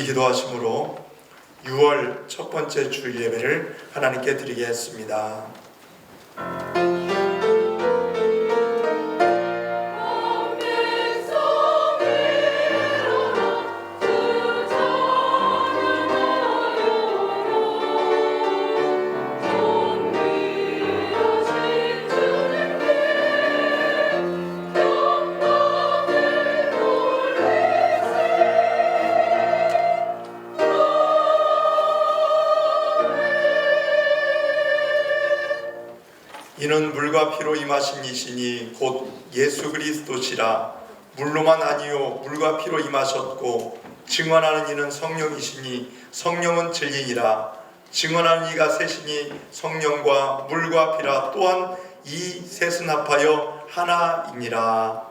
기도하심으로 6월 첫 번째 주 예배를 하나님께 드리겠습니다. 이는 물과 피로 임하신 이시니 곧 예수 그리스도시라. 물로만 아니요 물과 피로 임하셨고 증언하는 이는 성령이시니 성령은 진리니라. 증언하는 이가 셋이니 성령과 물과 피라. 또한 이 셋은 합하여 하나이니라.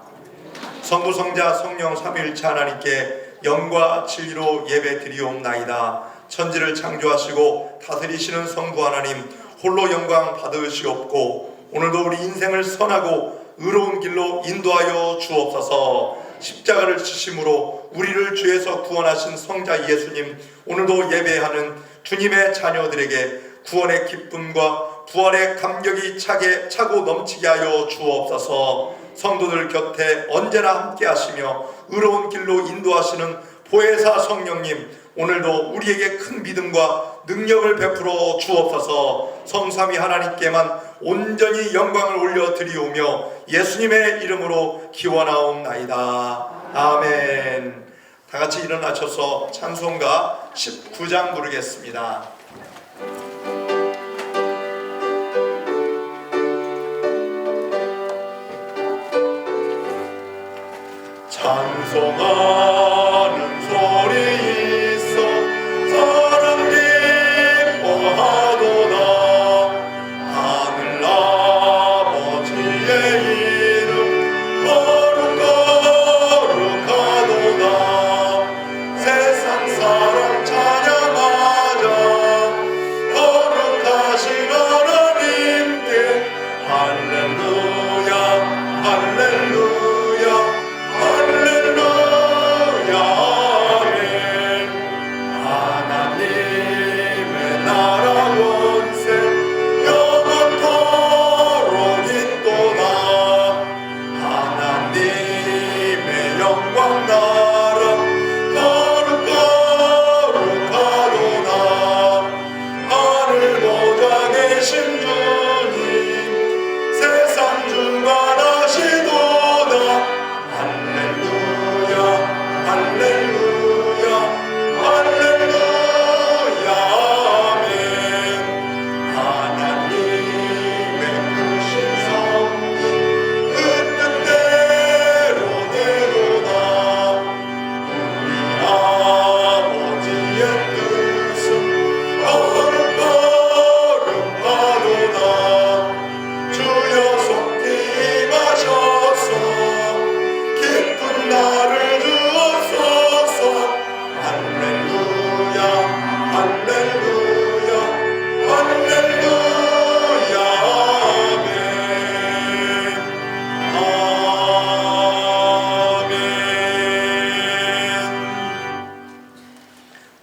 성부 성자 성령 삼위일체 하나님께 영과 진리로 예배 드리옵나이다. 천지를 창조하시고 다스리시는 성부 하나님 홀로 영광 받으시옵고 오늘도 우리 인생을 선하고 의로운 길로 인도하여 주옵소서. 십자가를 지심으로 우리를 죄에서 구원하신 성자 예수님, 오늘도 예배하는 주님의 자녀들에게 구원의 기쁨과 부활의 감격이 차고 넘치게 하여 주옵소서. 성도들 곁에 언제나 함께 하시며 의로운 길로 인도하시는 보혜사 성령님, 오늘도 우리에게 큰 믿음과 능력을 베풀어 주옵소서. 성삼위 하나님께만 온전히 영광을 올려드리오며 예수님의 이름으로 기원하옵나이다. 아멘. 다같이 일어나셔서 찬송가 19장 부르겠습니다. 찬송하는 소리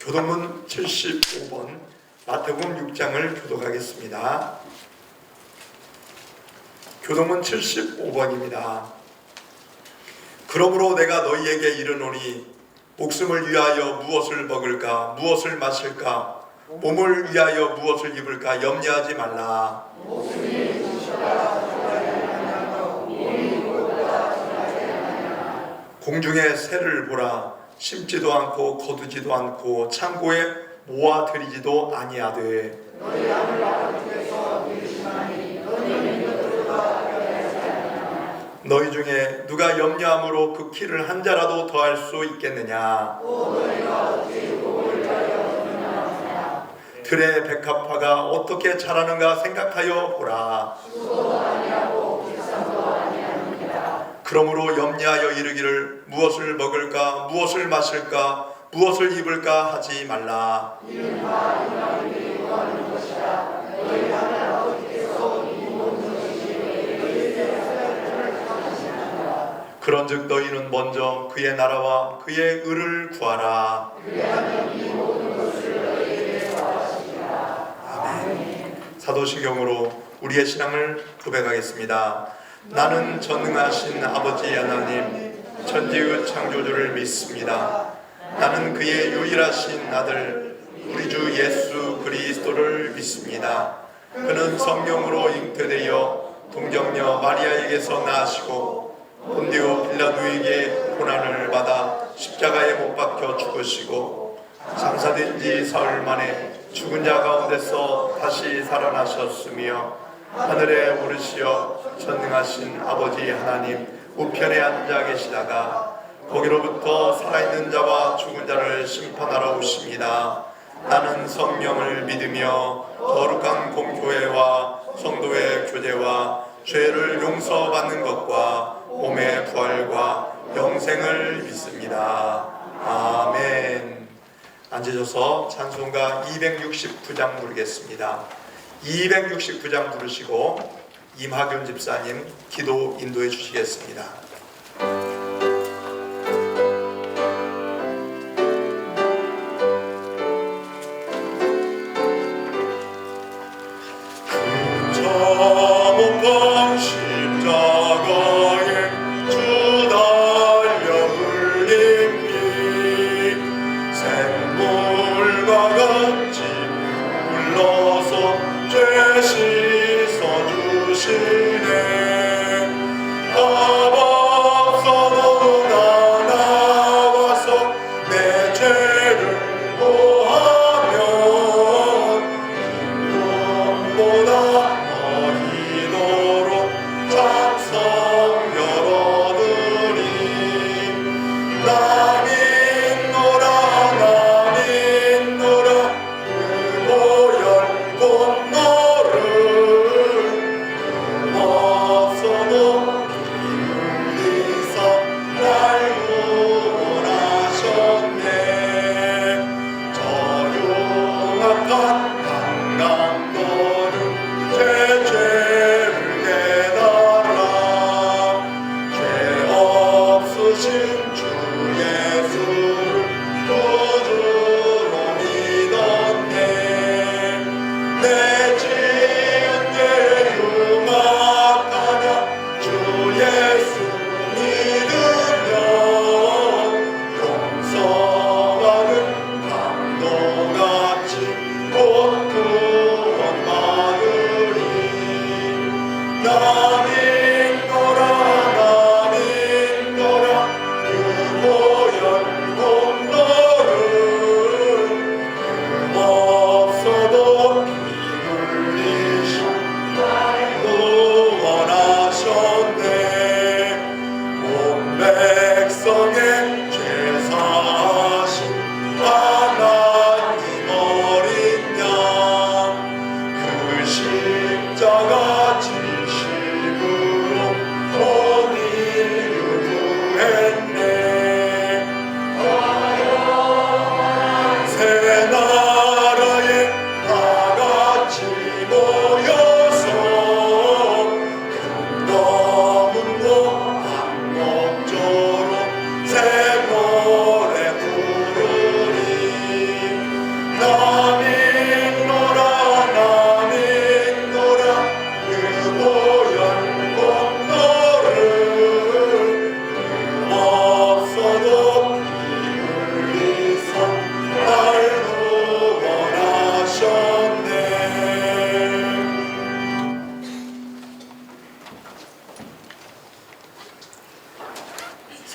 교도문 75번 마태복음 6장을 교독하겠습니다. 교도문 75번입니다. 그러므로 내가 너희에게 이르노니 목숨을 위하여 무엇을 먹을까 무엇을 마실까 몸을 위하여 무엇을 입을까 염려하지 말라. 공중의 새를 보라. 심지도 않고 거두지도 않고 창고에 모아들이지도 아니하되 너희 중에 누가 염려함으로 그 키를 한 자라도 더할 수 있겠느냐. 들의 백합화가 어떻게 자라는가 생각하여 보라. 그러므로 염려하여 이르기를 무엇을 먹을까 무엇을 마실까 무엇을 입을까 하지 말라. 그런즉 너희는 먼저 그의 나라와 그의 의를 구하라. 사도신경으로 우리의 신앙을 고백하겠습니다. 나는 전능하신 아버지 하나님 천지의 창조주를 믿습니다. 나는 그의 유일하신 아들 우리 주 예수 그리스도를 믿습니다. 그는 성령으로 잉태되어 동정녀 마리아에게서 나시고 본디오 빌라도에게 고난을 받아 십자가에 못 박혀 죽으시고 장사된 지 사흘 만에 죽은 자 가운데서 다시 살아나셨으며 하늘에 오르시어 전능하신 아버지 하나님 우편에 앉아 계시다가 거기로부터 살아있는 자와 죽은 자를 심판하러 오십니다. 나는 성령을 믿으며 거룩한 공교회와 성도의 교제와 죄를 용서받는 것과 몸의 부활과 영생을 믿습니다. 아멘. 앉으셔서 찬송가 269장 부르겠습니다. 269장 부르시고 임학윤 집사님 기도 인도해 주시겠습니다.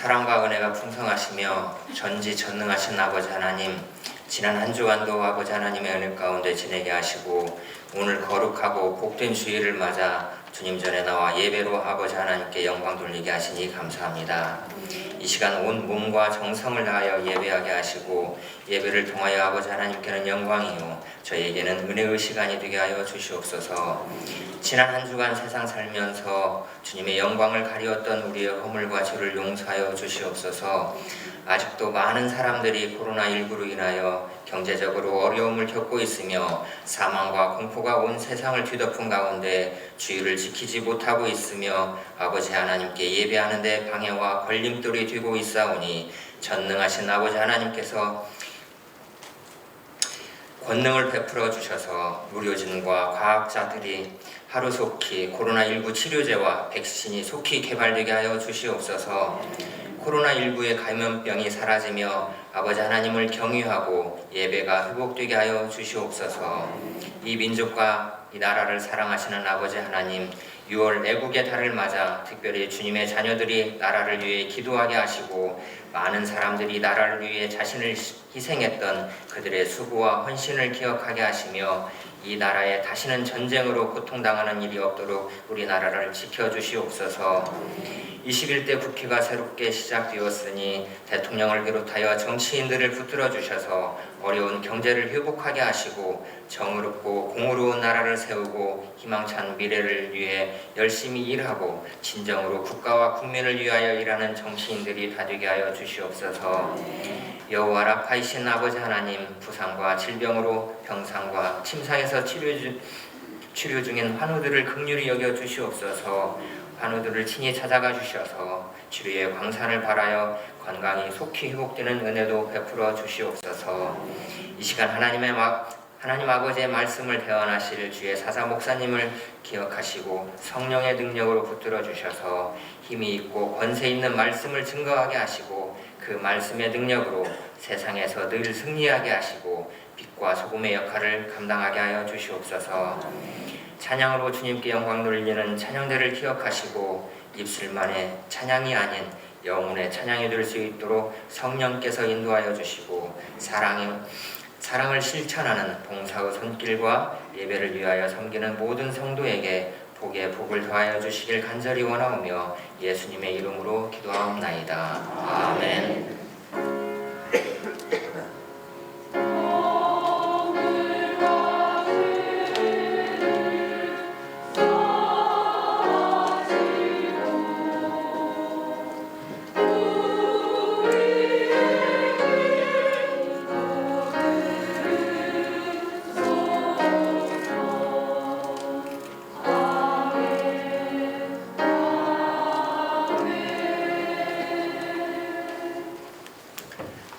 사랑과 은혜가 풍성하시며 전지전능하신 아버지 하나님, 지난 한 주간도 아버지 하나님의 은혜 가운데 지내게 하시고 오늘 거룩하고 복된 주일을 맞아 주님 전에 나와 예배로 아버지 하나님께 영광 돌리게 하시니 감사합니다. 이 시간 온 몸과 정성을 다하여 예배하게 하시고 예배를 통하여 아버지 하나님께는 영광이요 저희에게는 은혜의 시간이 되게 하여 주시옵소서. 지난 한 주간 세상 살면서 주님의 영광을 가리웠던 우리의 허물과 죄를 용서하여 주시옵소서. 아직도 많은 사람들이 코로나19로 인하여 경제적으로 어려움을 겪고 있으며 사망과 공포가 온 세상을 뒤덮은 가운데 주의를 지키지 못하고 있으며 아버지 하나님께 예배하는 데 방해와 걸림돌이 되고 있사오니 전능하신 아버지 하나님께서 권능을 베풀어 주셔서 의료진과 과학자들이 하루속히 코로나19 치료제와 백신이 속히 개발되게 하여 주시옵소서. 코로나19의 감염병이 사라지며 아버지 하나님을 경유하고 예배가 회복되게 하여 주시옵소서. 이 민족과 이 나라를 사랑하시는 아버지 하나님, 6월 애국의 달을 맞아 특별히 주님의 자녀들이 나라를 위해 기도하게 하시고 많은 사람들이 나라를 위해 자신을 희생했던 그들의 수고와 헌신을 기억하게 하시며 이 나라에 다시는 전쟁으로 고통당하는 일이 없도록 우리나라를 지켜주시옵소서. 21대 국회가 새롭게 시작되었으니 대통령을 비롯하여 정치인들을 붙들어 주셔서 어려운 경제를 회복하게 하시고 정의롭고 공의로운 나라를 세우고 희망찬 미래를 위해 열심히 일하고 진정으로 국가와 국민을 위하여 일하는 정치인들이 다 되게 하여 주시옵소서. 여호와 라파이신 아버지 하나님, 부상과 질병으로 병상과 침상에서 치료 중인 환우들을 긍휼히 여겨 주시옵소서. 환우들을 친히 찾아가 주셔서 치료의 광산을 바라여 건강이 속히 회복되는 은혜도 베풀어 주시옵소서. 이 시간 하나님 아버지의 말씀을 대언하실 주의 사사 목사님을 기억하시고 성령의 능력으로 붙들어 주셔서 힘이 있고 권세 있는 말씀을 증거하게 하시고 그 말씀의 능력으로 세상에서 늘 승리하게 하시고 빛과 소금의 역할을 감당하게 하여 주시옵소서. 찬양으로 주님께 영광 돌리는 찬양대를 기억하시고 입술만의 찬양이 아닌 영혼의 찬양이 될 수 있도록 성령께서 인도하여 주시고 사랑을 실천하는 봉사의 손길과 예배를 위하여 섬기는 모든 성도에게 복에 복을 더하여 주시길 간절히 원하오며 예수님의 이름으로 기도하옵나이다. 아멘.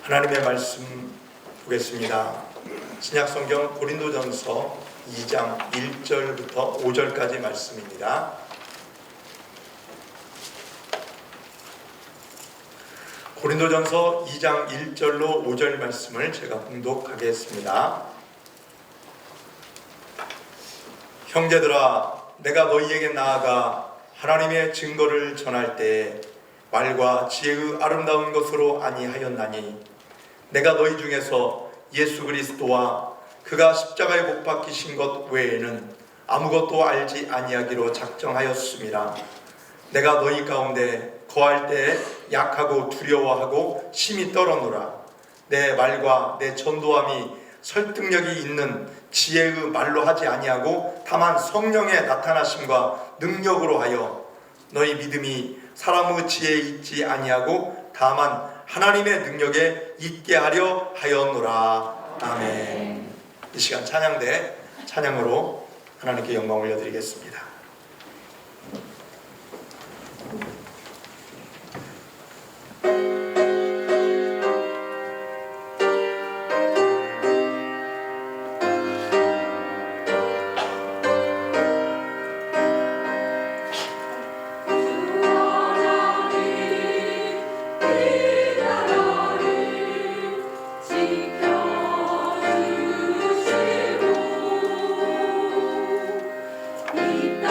하나님의 말씀 보겠습니다. 신약성경 고린도전서 2장 1절부터 5절까지 말씀입니다. 고린도전서 2장 1절로 5절 말씀을 제가 봉독하겠습니다. 형제들아, 내가 너희에게 나아가 하나님의 증거를 전할 때 말과 지혜의 아름다운 것으로 아니하였나니 내가 너희 중에서 예수 그리스도와 그가 십자가에 못 박히신 것 외에는 아무것도 알지 아니하기로 작정하였음이라. 내가 너희 가운데 거할 때 약하고 두려워하고 심히 떨어노라. 내 말과 내 전도함이 설득력이 있는 지혜의 말로 하지 아니하고 다만 성령의 나타나심과 능력으로 하여 너희 믿음이 사람의 지혜에 있지 아니하고 다만 하나님의 능력에 있게 하려 하였노라. 아멘. 이 시간 찬양대 찬양으로 하나님께 영광 올려드리겠습니다. 지켜주시고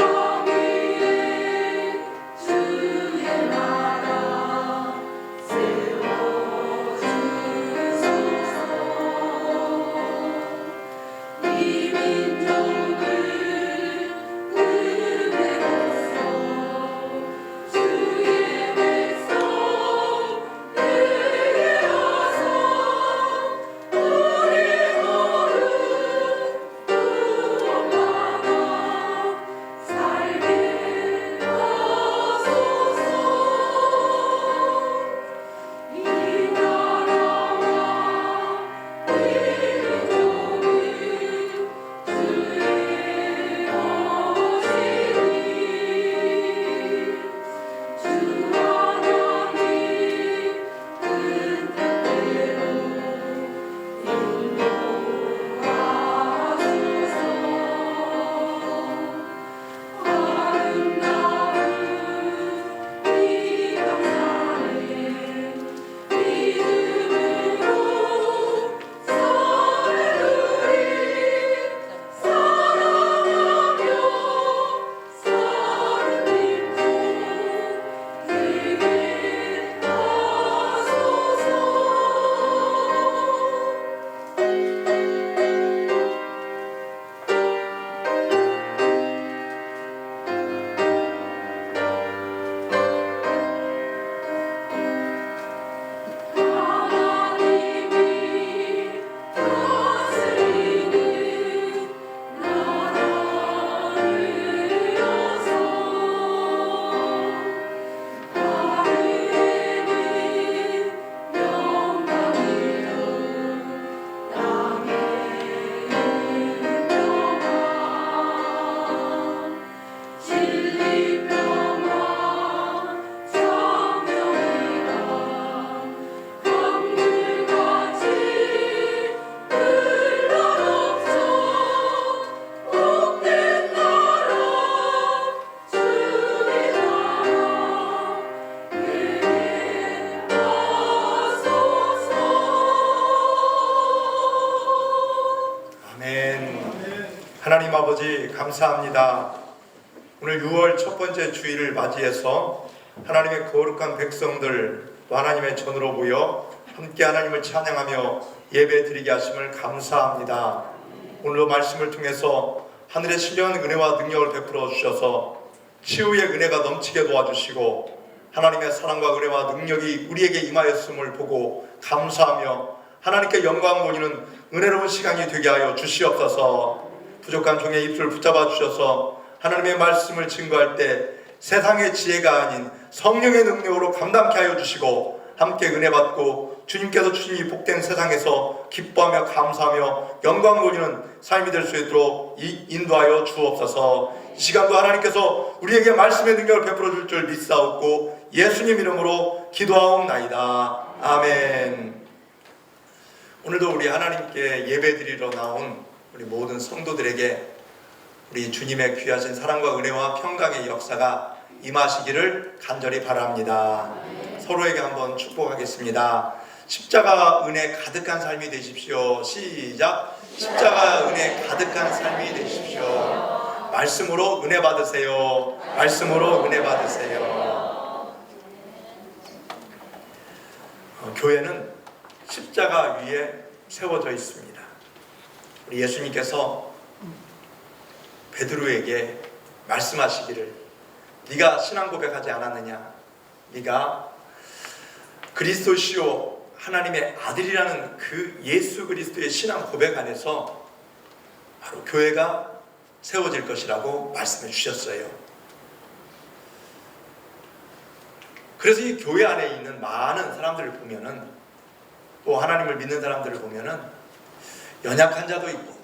하나님 아버지 감사합니다. 오늘 6월 첫 번째 주일을 맞이해서 하나님의 거룩한 백성들 또 하나님의 전으로 모여 함께 하나님을 찬양하며 예배 드리게 하심을 감사합니다. 오늘도 말씀을 통해서 하늘의 신령한 은혜와 능력을 베풀어 주셔서 치유의 은혜가 넘치게 도와주시고 하나님의 사랑과 은혜와 능력이 우리에게 임하였음을 보고 감사하며 하나님께 영광 돌리는 은혜로운 시간이 되게 하여 주시옵소서. 부족한 종의 입술을 붙잡아 주셔서 하나님의 말씀을 증거할 때 세상의 지혜가 아닌 성령의 능력으로 감당케 하여 주시고 함께 은혜 받고 주님께서 주신 이 복된 세상에서 기뻐하며 감사하며 영광 돌리는 삶이 될 수 있도록 인도하여 주옵소서. 이 시간도 하나님께서 우리에게 말씀의 능력을 베풀어 줄 줄 믿사옵고 예수님 이름으로 기도하옵나이다. 아멘. 오늘도 우리 하나님께 예배드리러 나온 우리 모든 성도들에게 우리 주님의 귀하신 사랑과 은혜와 평강의 역사가 임하시기를 간절히 바랍니다. 서로에게 한번 축복하겠습니다. 십자가 은혜 가득한 삶이 되십시오. 시작. 십자가 은혜 가득한 삶이 되십시오. 말씀으로 은혜 받으세요. 말씀으로 은혜 받으세요. 교회는 십자가 위에 세워져 있습니다. 우리 예수님께서 베드로에게 말씀하시기를 네가 신앙 고백하지 않았느냐? 네가 그리스도시요 하나님의 아들이라는 그 예수 그리스도의 신앙 고백 안에서 바로 교회가 세워질 것이라고 말씀해 주셨어요. 그래서 이 교회 안에 있는 많은 사람들을 보면은 또 하나님을 믿는 사람들을 보면은 연약한 자도 있고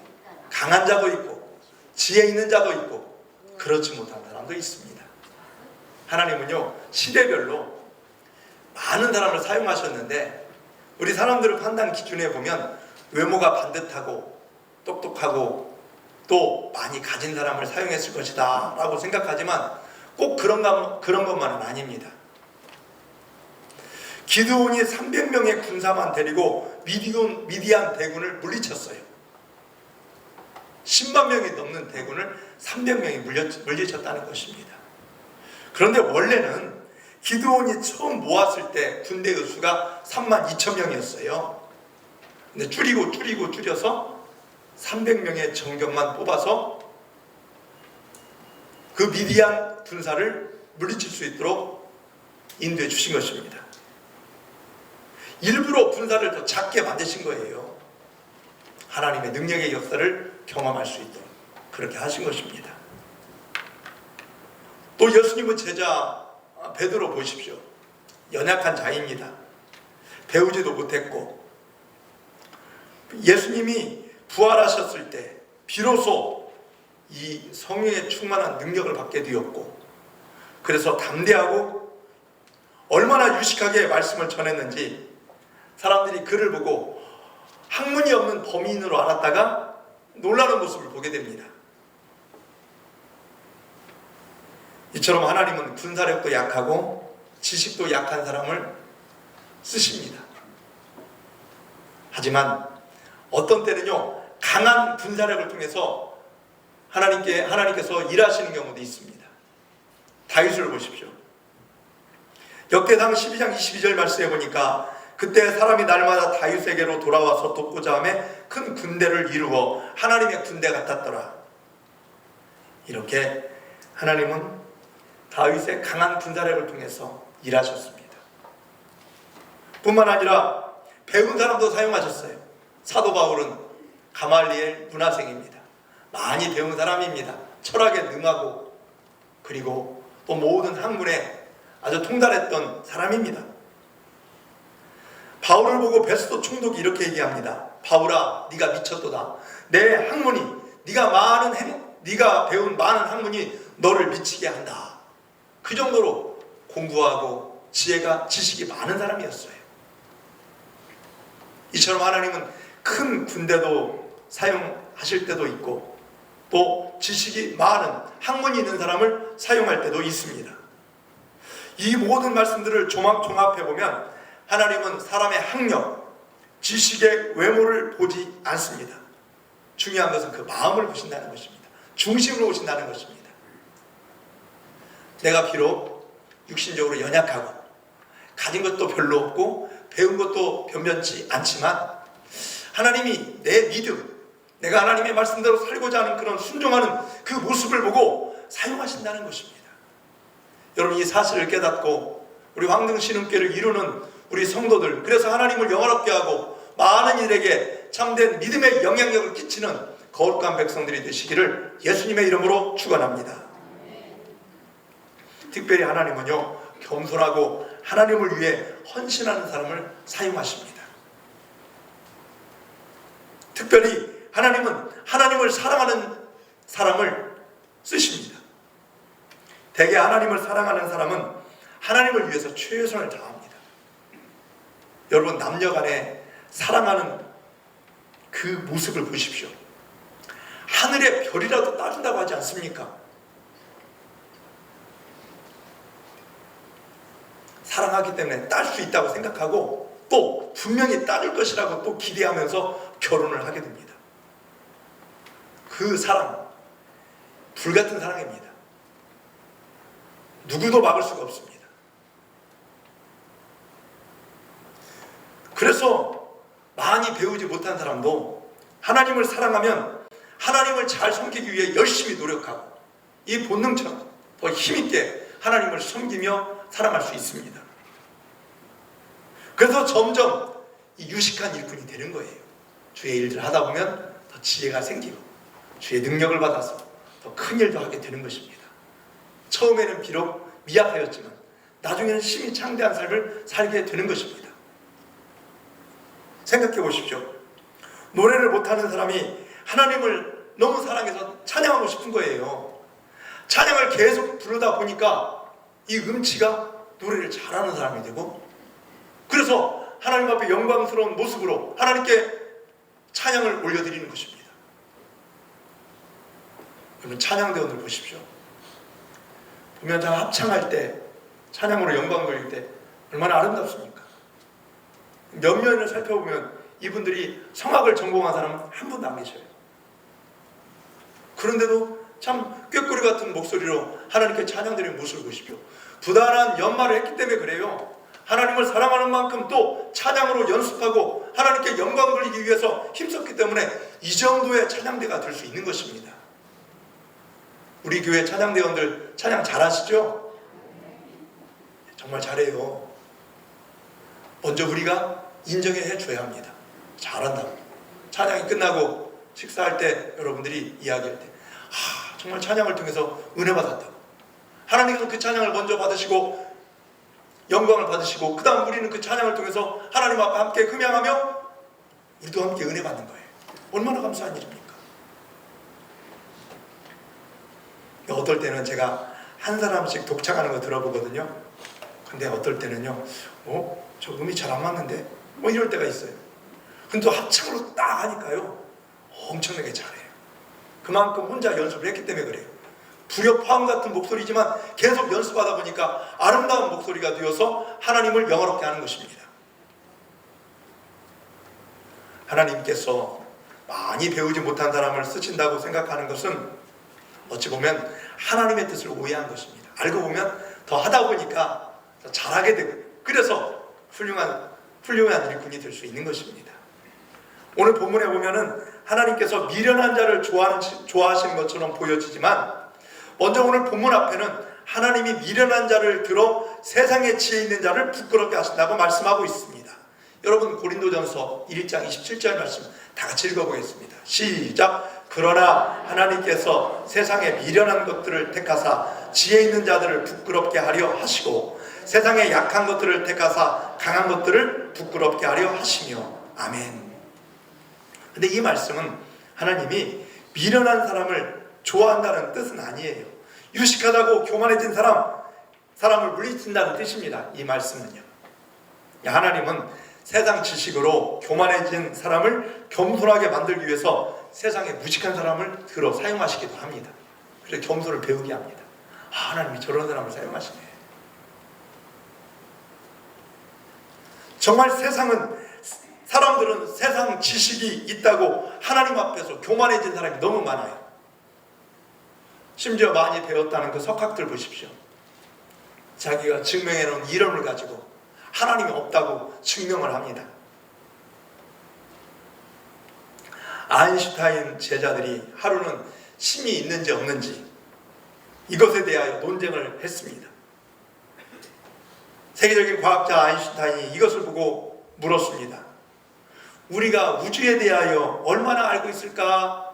강한 자도 있고 지혜 있는 자도 있고 그렇지 못한 사람도 있습니다. 하나님은요 시대별로 많은 사람을 사용하셨는데 우리 사람들의 판단 기준에 보면 외모가 반듯하고 똑똑하고 또 많이 가진 사람을 사용했을 것이다 라고 생각하지만 꼭 그런 것만은 아닙니다. 기드온이 300명의 군사만 데리고 미디안 대군을 물리쳤어요. 10만 명이 넘는 대군을 300명이 물리쳤다는 것입니다. 그런데 원래는 기드온이 처음 모았을 때 군대의 수가 3만 2천 명이었어요. 근데 줄여서 300명의 정병만 뽑아서 그 미디안 군사를 물리칠 수 있도록 인도해 주신 것입니다. 일부러 군사를 더 작게 만드신 거예요. 하나님의 능력의 역사를 경험할 수 있도록 그렇게 하신 것입니다. 또 예수님은 제자 베드로 보십시오. 연약한 자입니다. 배우지도 못했고 예수님이 부활하셨을 때 비로소 이 성령의 충만한 능력을 받게 되었고 그래서 담대하고 얼마나 유식하게 말씀을 전했는지 사람들이 그를 보고 학문이 없는 범인으로 알았다가 놀라는 모습을 보게 됩니다. 이처럼 하나님은 군사력도 약하고 지식도 약한 사람을 쓰십니다. 하지만 어떤 때는요 강한 군사력을 통해서 하나님께서 일하시는 경우도 있습니다. 다윗을 보십시오. 역대상 12장 22절 말씀해 보니까 그때 사람이 날마다 다윗에게로 돌아와서 돕고자 하며 큰 군대를 이루어 하나님의 군대 같았더라. 이렇게 하나님은 다윗의 강한 군사력을 통해서 일하셨습니다. 뿐만 아니라 배운 사람도 사용하셨어요. 사도 바울은 가말리엘 문화생입니다. 많이 배운 사람입니다. 철학에 능하고 그리고 또 모든 학문에 아주 통달했던 사람입니다. 바울을 보고 베스도 총독이 이렇게 얘기합니다. 바울아, 네가 미쳤도다. 내 학문이 네가 배운 많은 학문이 너를 미치게 한다. 그 정도로 공부하고 지식이 많은 사람이었어요. 이처럼 하나님은 큰 군대도 사용하실 때도 있고 또 지식이 많은 학문이 있는 사람을 사용할 때도 있습니다. 이 모든 말씀들을 종합해보면 하나님은 사람의 학력, 지식의 외모를 보지 않습니다. 중요한 것은 그 마음을 보신다는 것입니다. 중심으로 보신다는 것입니다. 내가 비록 육신적으로 연약하고 가진 것도 별로 없고 배운 것도 변변치 않지만 하나님이 내 믿음, 내가 하나님의 말씀대로 살고자 하는 그런 순종하는 그 모습을 보고 사용하신다는 것입니다. 여러분, 이 사실을 깨닫고 우리 황등신흥교를 이루는 우리 성도들, 그래서 하나님을 영화롭게 하고 많은 이들에게 참된 믿음의 영향력을 끼치는 거룩한 백성들이 되시기를 예수님의 이름으로 축원합니다. 특별히 하나님은요, 겸손하고 하나님을 위해 헌신하는 사람을 사용하십니다. 특별히 하나님은 하나님을 사랑하는 사람을 쓰십니다. 대개 하나님을 사랑하는 사람은 하나님을 위해서 최선을 다합니다. 여러분, 남녀 간에 사랑하는 그 모습을 보십시오. 하늘의 별이라도 따준다고 하지 않습니까? 사랑하기 때문에 딸 수 있다고 생각하고 또 분명히 따줄 것이라고 또 기대하면서 결혼을 하게 됩니다. 그 사랑, 불같은 사랑입니다. 누구도 막을 수가 없습니다. 그래서 많이 배우지 못한 사람도 하나님을 사랑하면 하나님을 잘 섬기기 위해 열심히 노력하고 이 본능처럼 더 힘있게 하나님을 섬기며 살아갈 수 있습니다. 그래서 점점 이 유식한 일꾼이 되는 거예요. 주의 일들을 하다 보면 더 지혜가 생기고 주의 능력을 받아서 더 큰 일도 하게 되는 것입니다. 처음에는 비록 미약하였지만 나중에는 심히 창대한 삶을 살게 되는 것입니다. 생각해 보십시오. 노래를 못하는 사람이 하나님을 너무 사랑해서 찬양하고 싶은 거예요. 찬양을 계속 부르다 보니까 이 음치가 노래를 잘하는 사람이 되고, 그래서 하나님 앞에 영광스러운 모습으로 하나님께 찬양을 올려드리는 것입니다. 여러분, 찬양대원들 보십시오. 보면 다 합창할 때, 찬양으로 영광 돌릴 때 얼마나 아름답습니까? 몇 년을 살펴보면 이분들이 성악을 전공한 사람은 한 분도 안 계셔요. 그런데도 참 꾀꼬리 같은 목소리로 하나님께 찬양드리는 모습을 보십시오. 부단한 연말을 했기 때문에 그래요. 하나님을 사랑하는 만큼 또 찬양으로 연습하고 하나님께 영광 돌리기 위해서 힘썼기 때문에 이 정도의 찬양대가 될 수 있는 것입니다. 우리 교회 찬양대원들 찬양 잘하시죠? 정말 잘해요. 먼저 우리가 인정해 줘야 합니다. 잘한다고. 찬양이 끝나고 식사할 때 여러분들이 이야기할 때 정말 찬양을 통해서 은혜 받았다고. 하나님께서 그 찬양을 먼저 받으시고 영광을 받으시고 그 다음 우리는 그 찬양을 통해서 하나님 앞에 함께 금양하며 우리도 함께 은혜 받는 거예요. 얼마나 감사한 일입니까? 어떨 때는 제가 한 사람씩 독창하는 거 들어보거든요. 근데 어떨 때는요, 저 음이 잘 안 맞는데? 이럴 때가 있어요. 근데 또 합창으로 딱 하니까요, 엄청나게 잘해요. 그만큼 혼자 연습을 했기 때문에 그래요. 불협화음 같은 목소리지만 계속 연습하다 보니까 아름다운 목소리가 되어서 하나님을 영화롭게 하는 것입니다. 하나님께서 많이 배우지 못한 사람을 쓰신다고 생각하는 것은 어찌 보면 하나님의 뜻을 오해한 것입니다. 알고 보면 더 하다 보니까 더 잘하게 되고, 그래서 훌륭한 일꾼이 될 수 있는 것입니다. 오늘 본문에 보면은 하나님께서 미련한 자를 좋아하시는 것처럼 보여지지만, 먼저 오늘 본문 앞에는 하나님이 미련한 자를 들어 세상에 지혜 있는 자를 부끄럽게 하신다고 말씀하고 있습니다. 여러분, 고린도전서 1장 27절 말씀 다 같이 읽어보겠습니다. 시작. 그러나 하나님께서 세상에 미련한 것들을 택하사 지혜 있는 자들을 부끄럽게 하려 하시고 세상에 약한 것들을 택하사 강한 것들을 부끄럽게 하려 하시며. 아멘. 근데 이 말씀은 하나님이 미련한 사람을 좋아한다는 뜻은 아니에요. 유식하다고 교만해진 사람을 물리친다는 뜻입니다. 이 말씀은요. 하나님은 세상 지식으로 교만해진 사람을 겸손하게 만들기 위해서 세상에 무식한 사람을 들어 사용하시기도 합니다. 그래서 겸손을 배우게 합니다. 하나님이 저런 사람을 사용하시네. 사람들은 세상 지식이 있다고 하나님 앞에서 교만해진 사람이 너무 많아요. 심지어 많이 배웠다는 그 석학들 보십시오. 자기가 증명해놓은 이론을 가지고 하나님이 없다고 증명을 합니다. 아인슈타인 제자들이 하루는 신이 있는지 없는지 이것에 대하여 논쟁을 했습니다. 세계적인 과학자 아인슈타인이 이것을 보고 물었습니다. 우리가 우주에 대하여 얼마나 알고 있을까?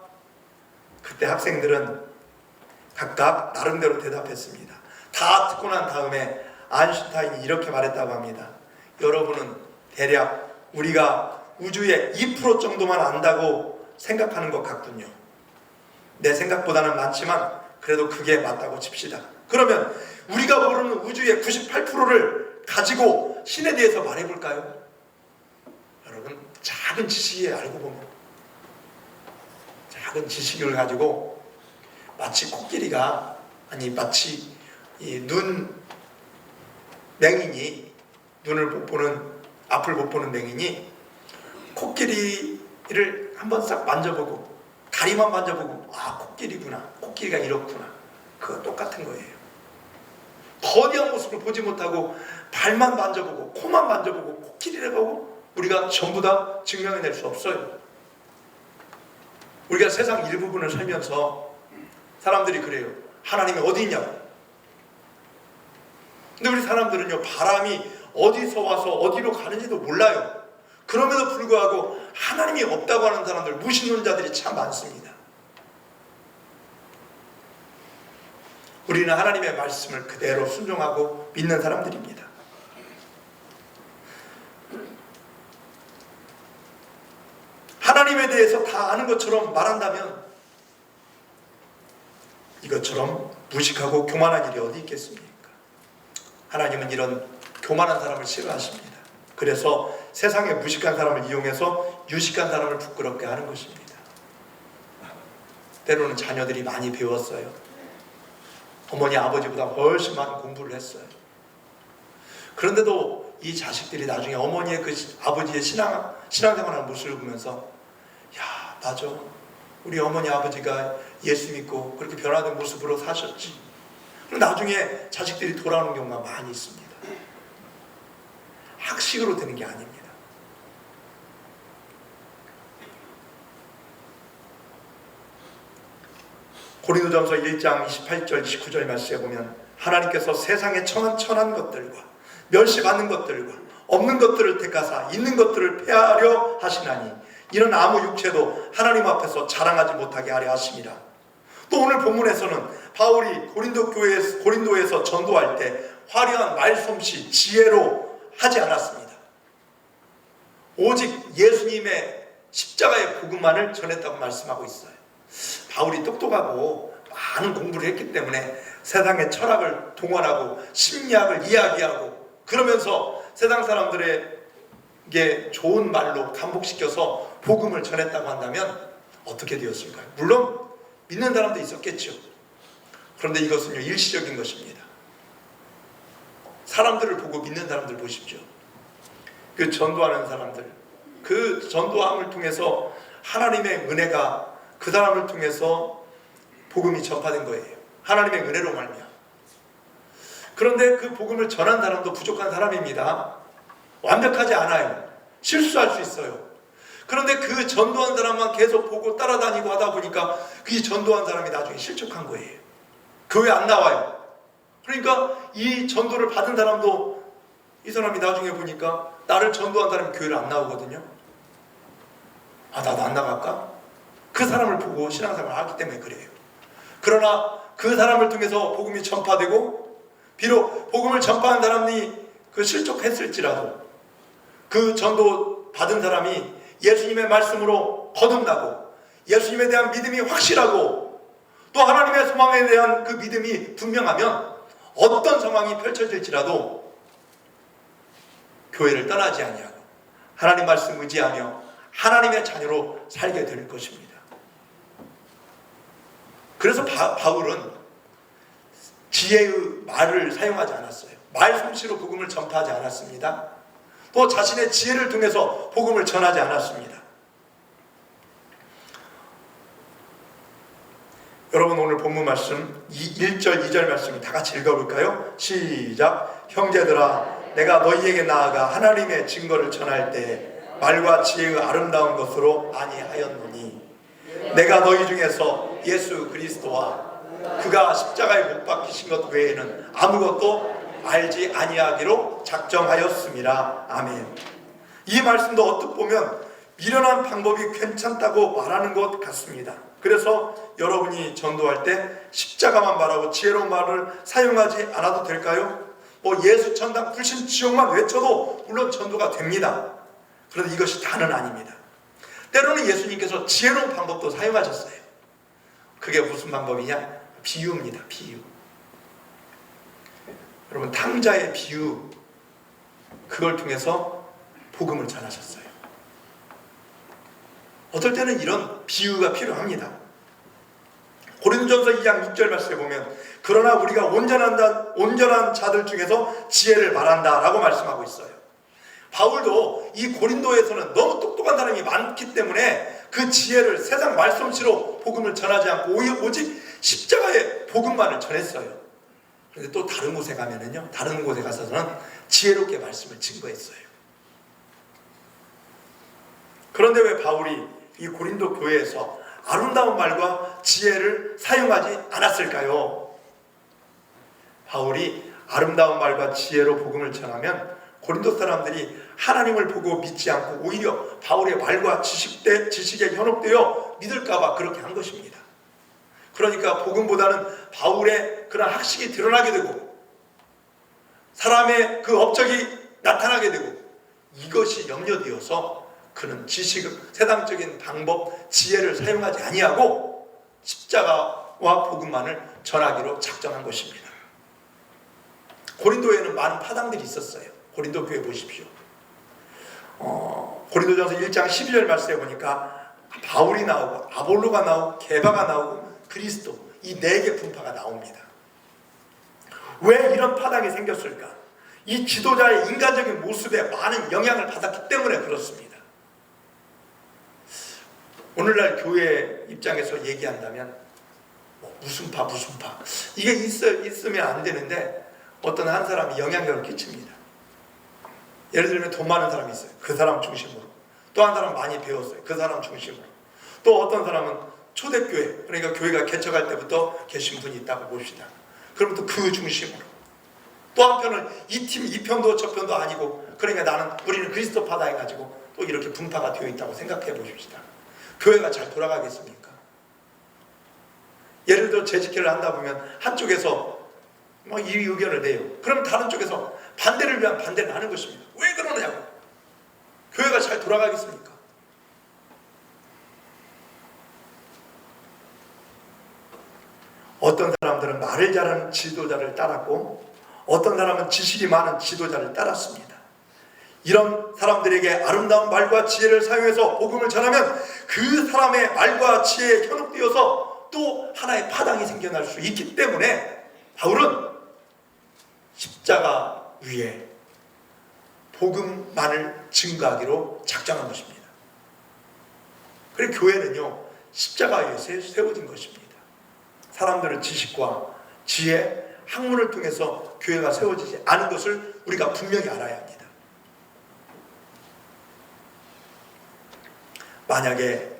그때 학생들은 각각 나름대로 대답했습니다. 다 듣고 난 다음에 아인슈타인이 이렇게 말했다고 합니다. 여러분은 대략 우리가 우주의 2% 정도만 안다고 생각하는 것 같군요. 내 생각보다는 많지만 그래도 그게 맞다고 칩시다. 그러면 우리가 모르는 우주의 98%를 가지고 신에 대해서 말해볼까요? 여러분, 작은 지식이 알고 보면 작은 지식을 가지고 마치 코끼리가 마치 이 맹인이 눈을 못 보는 앞을 못 보는 맹인이 코끼리를 한번 싹 만져보고 다리만 만져보고 코끼리구나, 코끼리가 이렇구나, 그거 똑같은 거예요. 거대한 모습을 보지 못하고 발만 만져보고 코만 만져보고 코끼리라고 우리가 전부 다 증명해낼 수 없어요. 우리가 세상 일부분을 살면서 사람들이 그래요. 하나님이 어디 있냐고. 근데 우리 사람들은요, 바람이 어디서 와서 어디로 가는지도 몰라요. 그럼에도 불구하고 하나님이 없다고 하는 사람들, 무신론자들이 참 많습니다. 우리는 하나님의 말씀을 그대로 순종하고 믿는 사람들입니다. 하나님에 대해서 다 아는 것처럼 말한다면 이것처럼 무식하고 교만한 일이 어디 있겠습니까? 하나님은 이런 교만한 사람을 싫어하십니다. 그래서 세상의 무식한 사람을 이용해서 유식한 사람을 부끄럽게 하는 것입니다. 때로는 자녀들이 많이 배웠어요. 어머니 아버지보다 훨씬 많은 공부를 했어요. 그런데도 이 자식들이 나중에 어머니의 그 아버지의 신앙생활하는 모습을 보면서 야, 맞아, 우리 어머니 아버지가 예수 믿고 그렇게 변화된 모습으로 사셨지. 그럼 나중에 자식들이 돌아오는 경우가 많이 있습니다. 학식으로 되는 게 아닙니다. 고린도전서 1장 28절 29절 말씀에 보면 하나님께서 세상에 천한 것들과 멸시받는 것들과 없는 것들을 택하사 있는 것들을 폐하려 하시나니 이는 아무 육체도 하나님 앞에서 자랑하지 못하게 하려 하심이라. 또 오늘 본문에서는 바울이 고린도에서 전도할 때 화려한 말솜씨, 지혜로 하지 않았습니다. 오직 예수님의 십자가의 복음만을 전했다고 말씀하고 있어요. 바울이 똑똑하고 많은 공부를 했기 때문에 세상의 철학을 동원하고 심리학을 이야기하고 그러면서 세상 사람들에게 좋은 말로 감복시켜서 복음을 전했다고 한다면 어떻게 되었을까요? 물론 믿는 사람도 있었겠죠. 그런데 이것은요, 일시적인 것입니다. 사람들을 보고 믿는 사람들 보십시오. 그 전도하는 사람들, 그 전도함을 통해서 하나님의 은혜가 그 사람을 통해서 복음이 전파된 거예요. 하나님의 은혜로 말미암아. 그런데 그 복음을 전한 사람도 부족한 사람입니다. 완벽하지 않아요. 실수할 수 있어요. 그런데 그 전도한 사람만 계속 보고 따라다니고 하다 보니까 그 전도한 사람이 나중에 실족한 거예요. 교회 안 나와요. 그러니까 이 전도를 받은 사람도 이 사람이 나중에 보니까 나를 전도한 사람이 교회를 안 나오거든요. 나도 안 나갈까? 그 사람을 보고 신앙생활을 하기 때문에 그래요. 그러나 그 사람을 통해서 복음이 전파되고 비록 복음을 전파한 사람이 그 실족했을지라도 그 전도 받은 사람이 예수님의 말씀으로 거듭나고 예수님에 대한 믿음이 확실하고 또 하나님의 소망에 대한 그 믿음이 분명하면 어떤 상황이 펼쳐질지라도 교회를 떠나지 아니하고 하나님 말씀 의지하며 하나님의 자녀로 살게 될 것입니다. 그래서 바울은 지혜의 말을 사용하지 않았어요. 말솜씨로 복음을 전파하지 않았습니다. 또 자신의 지혜를 통해서 복음을 전하지 않았습니다. 여러분, 오늘 본문 말씀 1절 2절 말씀 다 같이 읽어볼까요? 시작. 형제들아, 내가 너희에게 나아가 하나님의 증거를 전할 때 말과 지혜의 아름다운 것으로 아니하였노니 내가 너희 중에서 예수 그리스도와 그가 십자가에 못 박히신 것 외에는 아무것도 알지 아니하기로 작정하였습니다. 아멘. 이 말씀도 어떻게 보면 미련한 방법이 괜찮다고 말하는 것 같습니다. 그래서 여러분이 전도할 때 십자가만 말하고 지혜로운 말을 사용하지 않아도 될까요? 예수 천당 불신 지옥만 외쳐도 물론 전도가 됩니다. 그런데 이것이 다는 아닙니다. 때로는 예수님께서 지혜로운 방법도 사용하셨어요. 그게 무슨 방법이냐? 비유입니다. 비유. 여러분, 탕자의 비유, 그걸 통해서 복음을 전하셨어요. 어떨 때는 이런 비유가 필요합니다. 고린도전서 2장 6절 말씀에 보면 그러나 우리가 온전한 자들 중에서 지혜를 말한다 라고 말씀하고 있어요. 바울도 이 고린도에서는 너무 똑똑한 사람이 많기 때문에 그 지혜를 세상 말솜씨로 복음을 전하지 않고 오직 십자가의 복음만을 전했어요. 그런데 또 다른 곳에 가면은요, 다른 곳에 가서는 지혜롭게 말씀을 증거했어요. 그런데 왜 바울이 이 고린도 교회에서 아름다운 말과 지혜를 사용하지 않았을까요? 바울이 아름다운 말과 지혜로 복음을 전하면 고린도 사람들이 하나님을 보고 믿지 않고 오히려 바울의 말과 지식에 현혹되어 믿을까봐 그렇게 한 것입니다. 그러니까 복음보다는 바울의 그런 학식이 드러나게 되고 사람의 그 업적이 나타나게 되고 이것이 염려되어서 그는 세상적인 방법, 지혜를 사용하지 아니하고 십자가와 복음만을 전하기로 작정한 것입니다. 고린도에는 많은 파당들이 있었어요. 고린도 교회 보십시오. 고린도전서 1장 12절 말씀에 보니까 바울이 나오고 아볼로가 나오고 게바가 나오고 그리스도, 이 4개 분파가 나옵니다. 왜 이런 파당이 생겼을까? 이 지도자의 인간적인 모습에 많은 영향을 받았기 때문에 그렇습니다. 오늘날 교회 입장에서 얘기한다면 무슨 파 이게 있으면 안 되는데 어떤 한 사람이 영향력을 끼칩니다. 예를 들면 돈 많은 사람이 있어요. 그 사람 중심으로. 또 한 사람 많이 배웠어요. 그 사람 중심으로. 또 어떤 사람은 초대교회, 그러니까 교회가 개척할 때부터 계신 분이 있다고 봅시다. 그럼 또 그 중심으로. 또 한편은 이 팀, 이 편도 저 편도 아니고, 그러니까 우리는 그리스도파다 해가지고 또 이렇게 분파가 되어 있다고 생각해 보십시다. 교회가 잘 돌아가겠습니까? 예를 들어 재직회를 한다 보면 한쪽에서 이 의견을 내요. 그럼 다른 쪽에서 반대를 위한 반대를 하는 것입니다. 왜 그러느냐고. 교회가 잘 돌아가겠습니까? 어떤 사람들은 말을 잘하는 지도자를 따랐고 어떤 사람은 지식이 많은 지도자를 따랐습니다. 이런 사람들에게 아름다운 말과 지혜를 사용해서 복음을 전하면 그 사람의 말과 지혜에 현혹되어서 또 하나의 파당이 생겨날 수 있기 때문에 바울은 십자가 위에 복음만을 증거하기로 작정한 것입니다. 그래서 교회는요, 십자가 위에 세워진 것입니다. 사람들의 지식과 지혜, 학문을 통해서 교회가 세워지지 않은 것을 우리가 분명히 알아야 합니다. 만약에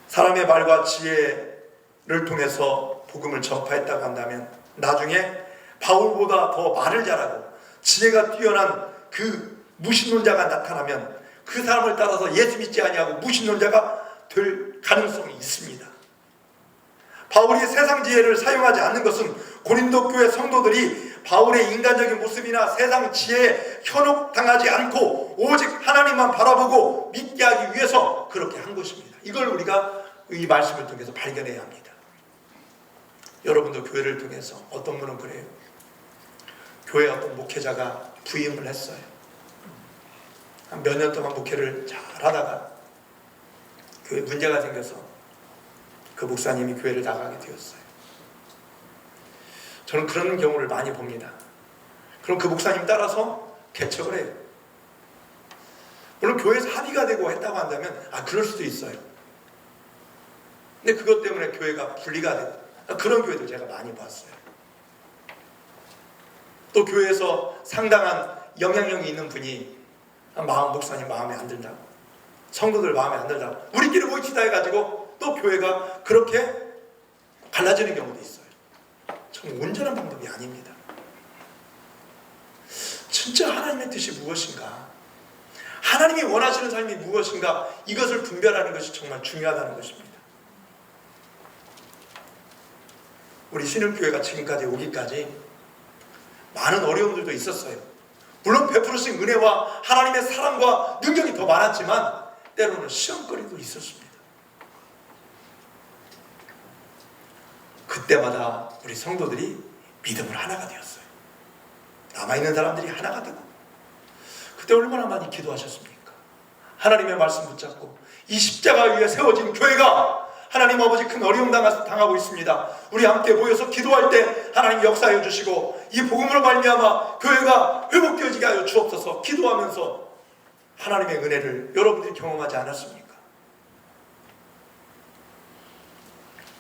사람의 말과 지혜를 통해서 복음을 전파했다고 한다면 나중에 바울보다 더 말을 잘하고 지혜가 뛰어난 그 무신론자가 나타나면 그 사람을 따라서 예수 믿지 아니하고 무신론자가 될 가능성이 있습니다. 바울이 세상 지혜를 사용하지 않는 것은 고린도 교회 성도들이 바울의 인간적인 모습이나 세상 지혜에 현혹당하지 않고 오직 하나님만 바라보고 믿게 하기 위해서 그렇게 한 것입니다. 이걸 우리가 이 말씀을 통해서 발견해야 합니다. 여러분도 교회를 통해서 어떤 분은 그래요. 교회 어떤 목회자가 부임을 했어요. 한 몇 년 동안 목회를 잘 하다가 교회에 문제가 생겨서 그 목사님이 교회를 나가게 되었어요. 저는 그런 경우를 많이 봅니다. 그럼 그 목사님 따라서 개척을 해요. 교회에서 합의가 되고 했다고 한다면 그럴 수도 있어요. 근데 그것 때문에 교회가 분리가 되고 그런 교회도 제가 많이 봤어요. 또 교회에서 상당한 영향력이 있는 분이 목사님 마음에 안 든다고, 성도들 마음에 안 든다고 우리끼리 모이치다 해가지고 또 교회가 그렇게 갈라지는 경우도 있어요. 참 온전한 방법이 아닙니다. 진짜 하나님의 뜻이 무엇인가, 하나님이 원하시는 삶이 무엇인가, 이것을 분별하는 것이 정말 중요하다는 것입니다. 우리 신흥교회가 지금까지 오기까지 많은 어려움들도 있었어요. 물론 베푸르신 은혜와 하나님의 사랑과 능력이 더 많았지만 때로는 시험거리도 있었습니다. 그때마다 우리 성도들이 믿음을 하나가 되었어요. 남아있는 사람들이 하나가 되고, 그때 얼마나 많이 기도하셨습니까? 하나님의 말씀 붙잡고 이 십자가 위에 세워진 교회가 하나님 아버지 큰 어려움 당하고 있습니다. 우리 함께 모여서 기도할 때 하나님 역사해 주시고 이 복음으로 말미암아 교회가 회복되어지게 하여 주옵소서. 기도하면서 하나님의 은혜를 여러분들이 경험하지 않았습니까?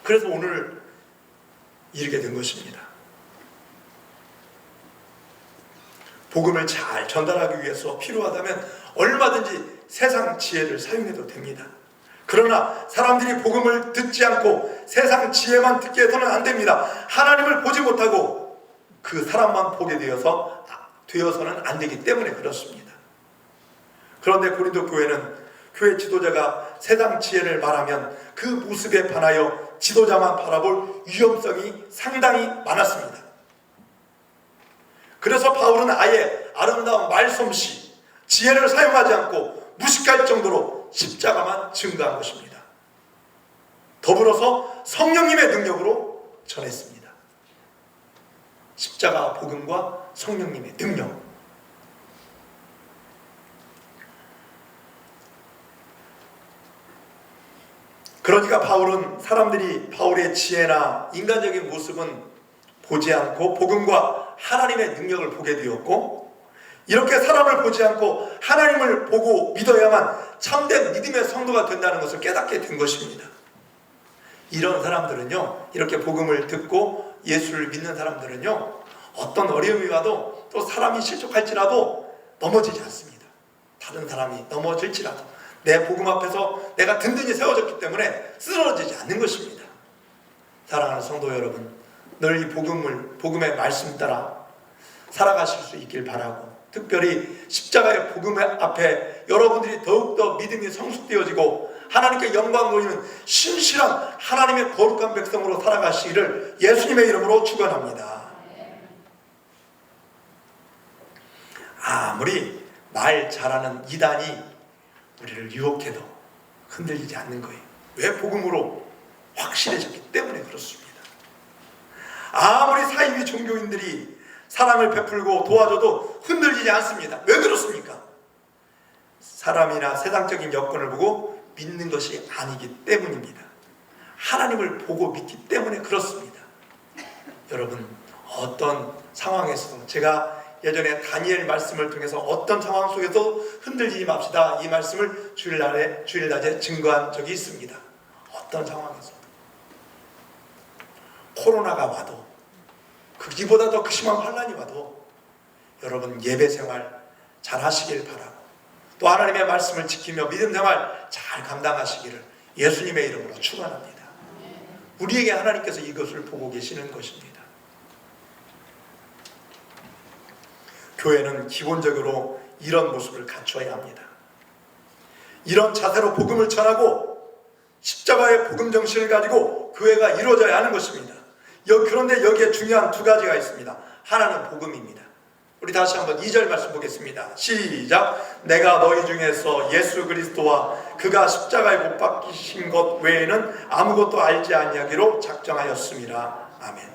그래서 오늘 이르게 된 것입니다. 복음을 잘 전달하기 위해서 필요하다면 얼마든지 세상 지혜를 사용해도 됩니다. 그러나 사람들이 복음을 듣지 않고 세상 지혜만 듣게 해서는 안 됩니다. 하나님을 보지 못하고 그 사람만 보게 되어서는 안 되기 때문에 그렇습니다. 그런데 고린도 교회는 교회 지도자가 세상 지혜를 말하면 그 모습에 반하여 지도자만 바라볼 위험성이 상당히 많았습니다. 그래서 바울은 아예 아름다운 말솜씨, 지혜를 사용하지 않고 무식할 정도로 십자가만 증거한 것입니다. 더불어서 성령님의 능력으로 전했습니다. 십자가 복음과 성령님의 능력. 그러니까 바울은 사람들이 바울의 지혜나 인간적인 모습은 보지 않고 복음과 하나님의 능력을 보게 되었고, 이렇게 사람을 보지 않고 하나님을 보고 믿어야만 참된 믿음의 성도가 된다는 것을 깨닫게 된 것입니다. 이런 사람들은요, 이렇게 복음을 듣고 예수를 믿는 사람들은요, 어떤 어려움이 와도 또 사람이 실족할지라도 넘어지지 않습니다. 다른 사람이 넘어질지라도 내 복음 앞에서 내가 든든히 세워졌기 때문에 쓰러지지 않는 것입니다. 사랑하는 성도 여러분, 늘 이 복음의 말씀 따라 살아가실 수 있길 바라고, 특별히 십자가의 복음 앞에 여러분들이 더욱더 믿음이 성숙되어지고 하나님께 영광 돌리는 신실한 하나님의 거룩한 백성으로 살아가시기를 예수님의 이름으로 축원합니다. 아무리 말 잘하는 이단이 우리를 유혹해도 흔들리지 않는 거예요. 왜? 복음으로 확실해졌기 때문에 그렇습니다. 아무리 사이비 종교인들이 사랑을 베풀고 도와줘도 흔들리지 않습니다. 왜 그렇습니까? 사람이나 세상적인 여건을 보고 믿는 것이 아니기 때문입니다. 하나님을 보고 믿기 때문에 그렇습니다. 여러분, 어떤 상황에서도, 제가 예전에 다니엘 말씀을 통해서 어떤 상황 속에서 흔들리지 맙시다, 이 말씀을 주일낮에 증거한 적이 있습니다. 어떤 상황에서도 코로나가 와도, 그기보다 더 심한 환난이 와도 여러분 예배 생활 잘 하시길 바라고, 또 하나님의 말씀을 지키며 믿음 생활 잘 감당하시기를 예수님의 이름으로 축원합니다. 우리에게 하나님께서 이것을 보고 계시는 것입니다. 교회는 기본적으로 이런 모습을 갖춰야 합니다. 이런 자세로 복음을 전하고 십자가의 복음 정신을 가지고 교회가 이루어져야 하는 것입니다. 그런데 여기에 중요한 두 가지가 있습니다. 하나는 복음입니다. 우리 다시 한번 2절 말씀 보겠습니다. 시작. 내가 너희 중에서 예수 그리스도와 그가 십자가에 못 박히신 것 외에는 아무것도 알지 아니하기로 작정하였습니다. 아멘.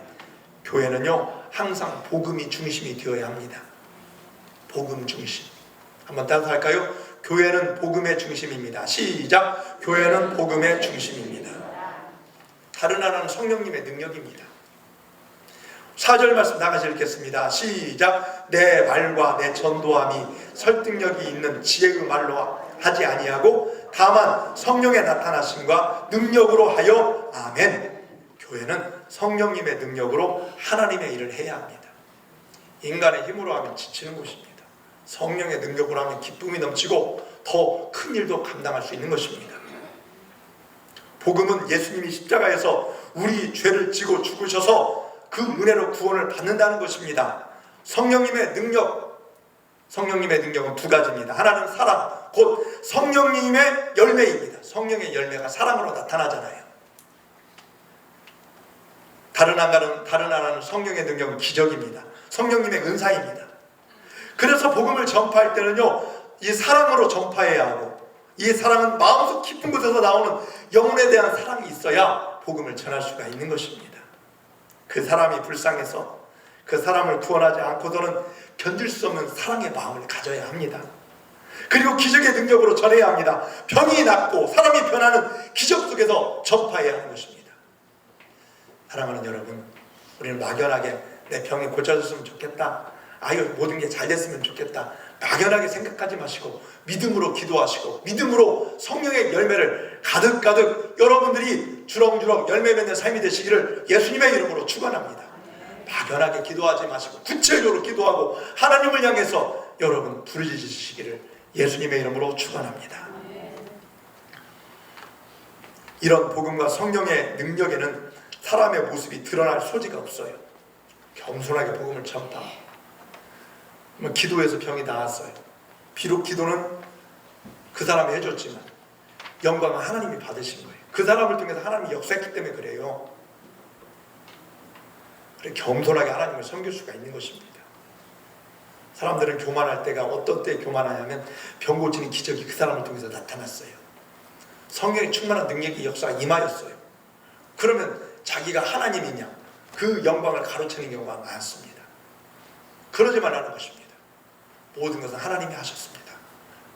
교회는요, 항상 복음이 중심이 되어야 합니다. 복음 중심. 한번 따라서 할까요? 교회는 복음의 중심입니다. 시작. 교회는 복음의 중심입니다. 다른 하나는 성령님의 능력입니다. 4절 말씀 다 같이 읽겠습니다. 시작. 내 말과 내 전도함이 설득력이 있는 지혜의 말로 하지 아니하고 다만 성령의 나타나심과 능력으로 하여 아멘. 교회는 성령님의 능력으로 하나님의 일을 해야 합니다. 인간의 힘으로 하면 지치는 것입니다. 성령의 능력으로 하면 기쁨이 넘치고 더 큰 일도 감당할 수 있는 것입니다. 복음은 예수님이 십자가에서 우리 죄를 지고 죽으셔서 그 은혜로 구원을 받는다는 것입니다. 성령님의 능력은 두 가지입니다. 하나는 사랑, 곧 성령님의 열매입니다. 성령의 열매가 사랑으로 나타나잖아요. 다른 하나는 성령의 능력은 기적입니다. 성령님의 은사입니다. 그래서 복음을 전파할 때는요, 이 사랑으로 전파해야 하고, 이 사랑은 마음속 깊은 곳에서 나오는 영혼에 대한 사랑이 있어야 복음을 전할 수가 있는 것입니다. 그 사람이 불쌍해서 그 사람을 구원하지 않고서는 견딜 수 없는 사랑의 마음을 가져야 합니다. 그리고 기적의 능력으로 전해야 합니다. 병이 낫고 사람이 변하는 기적 속에서 전파해야 하는 것입니다. 사랑하는 여러분, 우리는 막연하게 내 병이 고쳐졌으면 좋겠다, 모든 게 잘 됐으면 좋겠다, 막연하게 생각하지 마시고 믿음으로 기도하시고 믿음으로 성령의 열매를 가득가득 여러분들이 주렁주렁 열매 맺는 삶이 되시기를 예수님의 이름으로 축원합니다. 막연하게 기도하지 마시고 구체적으로 기도하고 하나님을 향해서 여러분 부르짖으시기를 예수님의 이름으로 축원합니다. 이런 복음과 성령의 능력에는 사람의 모습이 드러날 소지가 없어요. 겸손하게 복음을 전파. 기도해서 병이 나았어요. 비록 기도는 그 사람이 해줬지만 영광은 하나님이 받으신 거예요. 그 사람을 통해서 하나님이 역사했기 때문에 그래요. 그래, 겸손하게 하나님을 섬길 수가 있는 것입니다. 사람들은 교만할 때가 어떤 때 교만하냐면 병 고치는 기적이 그 사람을 통해서 나타났어요. 성령이 충만한 능력이 역사가 임하였어요. 그러면 자기가 하나님이냐 그 영광을 가로채는 경우가 많습니다. 그러지 말라는 것입니다. 모든 것은 하나님이 하셨습니다.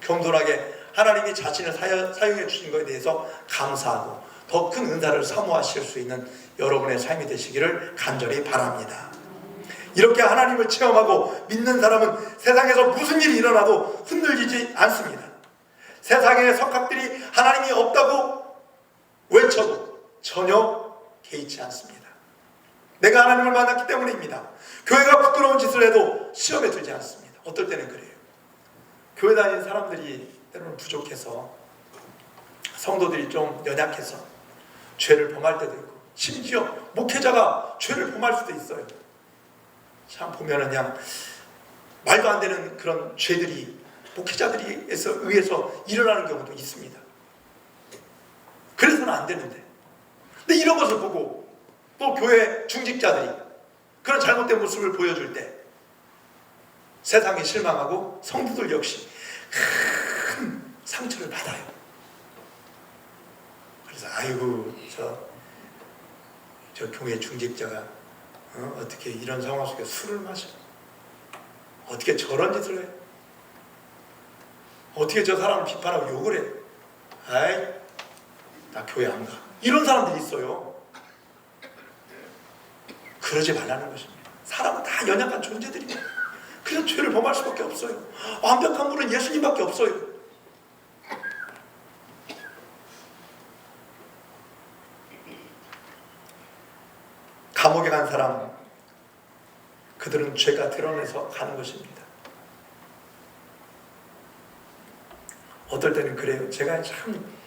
겸손하게 하나님이 자신을 사용해 주신 것에 대해서 감사하고 더 큰 은사를 사모하실 수 있는 여러분의 삶이 되시기를 간절히 바랍니다. 이렇게 하나님을 체험하고 믿는 사람은 세상에서 무슨 일이 일어나도 흔들리지 않습니다. 세상의 석학들이 하나님이 없다고 외쳐도 전혀 개의치 않습니다. 내가 하나님을 만났기 때문입니다. 교회가 부끄러운 짓을 해도 시험에 들지 않습니다. 어떨 때는 그래요. 교회 다니는 사람들이 때로는 부족해서, 성도들이 좀 연약해서 죄를 범할 때도 있고, 심지어 목회자가 죄를 범할 수도 있어요. 참 보면은 그냥 말도 안 되는 그런 죄들이 목회자들이 의해서 일어나는 경우도 있습니다. 그래서는 안 되는데, 근데 이런 것을 보고 또 교회 중직자들이 그런 잘못된 모습을 보여줄 때 세상이 실망하고 성도들 역시 큰 상처를 받아요. 그래서 아이고 저 교회 중직자가 어떻게 이런 상황 속에 술을 마셔? 어떻게 저런 짓을 해? 어떻게 저 사람을 비판하고 욕을 해? 아이, 나 교회 안 가. 이런 사람들이 있어요. 그러지 말라는 것입니다. 사람은 다 연약한 존재들입니다. 그래서 죄를 범할 수밖에 없어요. 완벽한 분은 예수님밖에 없어요. 감옥에 간 사람, 그들은 죄가 드러내서 가는 것입니다. 어떨 때는 그래요. 제가 참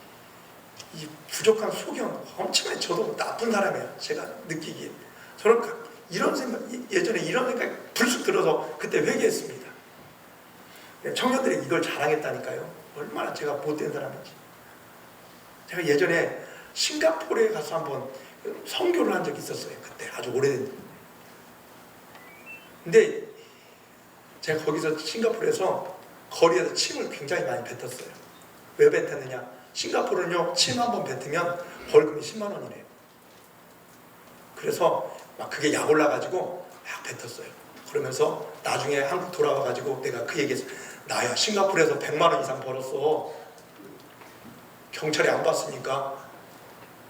이 부족한 소경, 엄청나게 저도 나쁜 사람이에요. 제가 느끼기에. 저는 이런 생각, 예전에 이런 생각이 불쑥 들어서 그때 회개했습니다. 청년들이 이걸 자랑했다니까요. 얼마나 제가 못된 사람인지. 제가 예전에 싱가포르에 가서 한번 선교를 한 적이 있었어요. 그때 아주 오래된. 근데 제가 거기서 싱가포르에서 거리에서 침을 굉장히 많이 뱉었어요. 왜 뱉었느냐? 싱가포르는요, 침 한 번 뱉으면 벌금이 10만 원이래요. 그래서 막 그게 약 올라가지고 막 뱉었어요. 그러면서 나중에 한국 돌아와가지고 내가 그 얘기했어. 나야 싱가포르에서 100만 원 이상 벌었어. 경찰이 안 봤으니까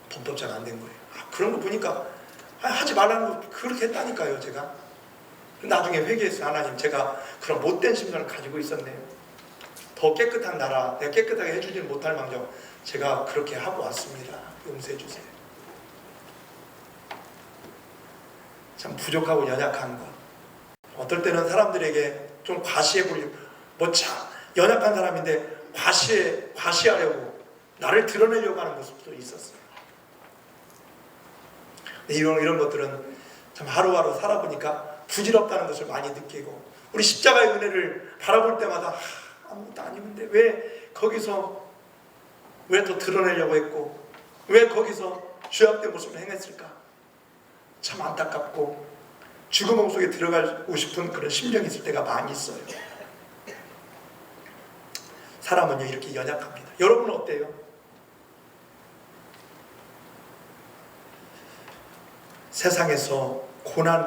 범법자가 안 된 거예요. 그런 거 보니까 하지 말라는 거 그렇게 했다니까요. 제가 나중에 회개했어요. 하나님, 제가 그런 못된 심정을 가지고 있었네요. 더 더 깨끗한 나라, 내가 깨끗하게 해주지는 못할 망정 제가 그렇게 하고 왔습니다. 용서해 주세요. 참 부족하고 연약한 것, 어떨 때는 사람들에게 좀 과시해 보려고, 연약한 사람인데 과시하려고 나를 드러내려고 하는 모습도 있었어요. 이런 것들은 참 하루하루 살아보니까 부질없다는 것을 많이 느끼고, 우리 십자가의 은혜를 바라볼 때마다 아무것도 아닌데 왜 거기서 왜 더 드러내려고 했고, 왜 거기서 죄악된 모습을 행했을까? 참 안타깝고 죽음 속에 들어가고 싶은 그런 심정이 있을 때가 많이 있어요. 사람은요 이렇게 연약합니다. 여러분은 어때요? 세상에서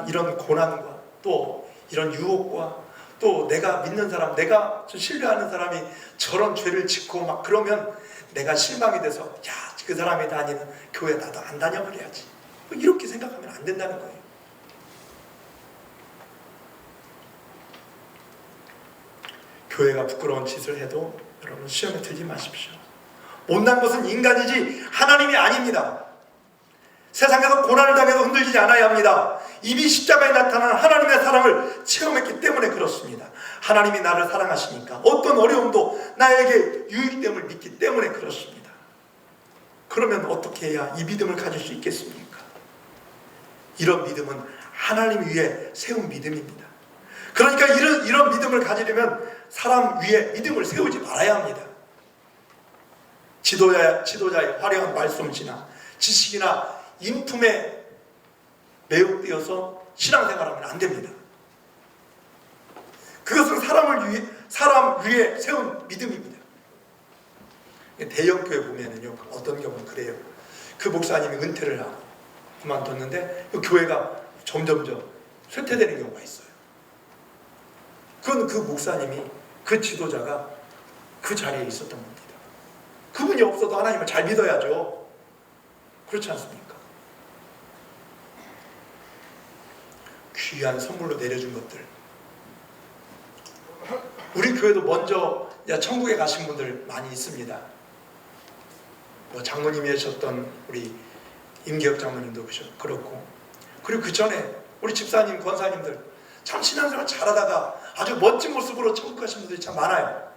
이런 고난과 또 이런 유혹과 또 내가 믿는 사람, 내가 신뢰하는 사람이 저런 죄를 짓고 막 그러면 내가 실망이 돼서 야, 그 사람이 다니는 교회 나도 안 다녀버려야지, 이렇게 생각하면 안 된다는 거예요. 교회가 부끄러운 짓을 해도 여러분 시험에 들지 마십시오. 못난 것은 인간이지 하나님이 아닙니다. 세상에서 고난을 당해도 흔들리지 않아야 합니다. 이미 십자가에 나타난 하나님의 사랑을 체험했기 때문에 그렇습니다. 하나님이 나를 사랑하시니까 어떤 어려움도 나에게 유익됨을 믿기 때문에 그렇습니다. 그러면 어떻게 해야 이 믿음을 가질 수 있겠습니까? 이런 믿음은 하나님 위에 세운 믿음입니다. 그러니까 이런 믿음을 가지려면 사람 위에 믿음을 세우지 말아야 합니다. 지도자의 화려한 말솜씨나 지식이나 인품에 매혹되어서 신앙생활하면 안 됩니다. 그것은 사람 위에 세운 믿음입니다. 대형교회 보면은요, 어떤 경우는 그래요. 그 목사님이 은퇴를 하고 그만뒀는데 그 교회가 점점점 쇠퇴되는 경우가 있어요. 그건 그 목사님이, 그 지도자가 그 자리에 있었던 겁니다. 그분이 없어도 하나님을 잘 믿어야죠. 그렇지 않습니까? 귀한 선물로 내려준 것들, 우리 교회도 먼저 천국에 가신 분들 많이 있습니다. 장모님이 하셨던 우리 임기혁 장모님도 그렇고, 그리고 그 전에 우리 집사님, 권사님들 참 신앙생활 잘하다가 아주 멋진 모습으로 천국 가신 분들이 참 많아요.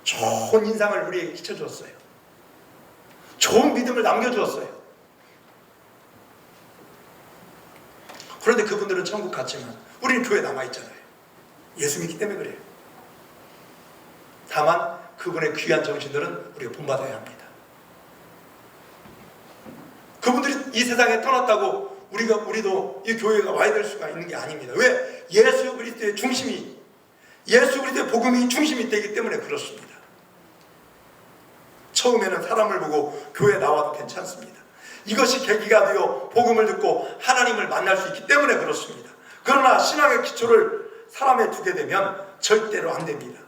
좋은 인상을 우리에게 끼쳐주었어요. 좋은 믿음을 남겨주었어요. 그런데 그분들은 천국 갔지만 우리는 교회에 남아있잖아요. 예수 믿기 때문에 그래요. 다만 그분의 귀한 정신들은 우리가 본받아야 합니다. 그분들이 이 세상에 떠났다고 우리도 이 교회가 와야 될 수가 있는 게 아닙니다. 왜? 예수 그리스도의 복음이 중심이 되기 때문에 그렇습니다. 처음에는 사람을 보고 교회에 나와도 괜찮습니다. 이것이 계기가 되어 복음을 듣고 하나님을 만날 수 있기 때문에 그렇습니다. 그러나 신앙의 기초를 사람에 두게 되면 절대로 안 됩니다.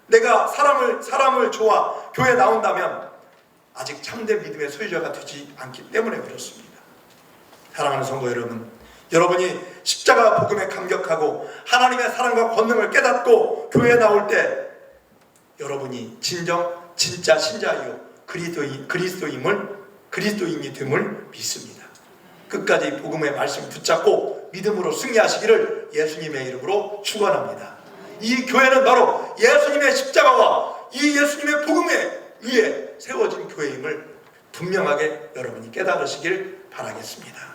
내가 사람을 좋아 교회에 나온다면 아직 참된 믿음의 소유자가 되지 않기 때문에 그렇습니다. 사랑하는 성도 여러분, 여러분이 십자가 복음에 감격하고 하나님의 사랑과 권능을 깨닫고 교회에 나올 때 여러분이 진짜 신자이요 그리스도인이 됨을 믿습니다. 끝까지 복음의 말씀 붙잡고 믿음으로 승리하시기를 예수님의 이름으로 축원합니다. 이 교회는 바로 예수님의 십자가와 이 예수님의 복음에 위에 세워진 교회임을 분명하게 여러분이 깨달으시길 바라겠습니다.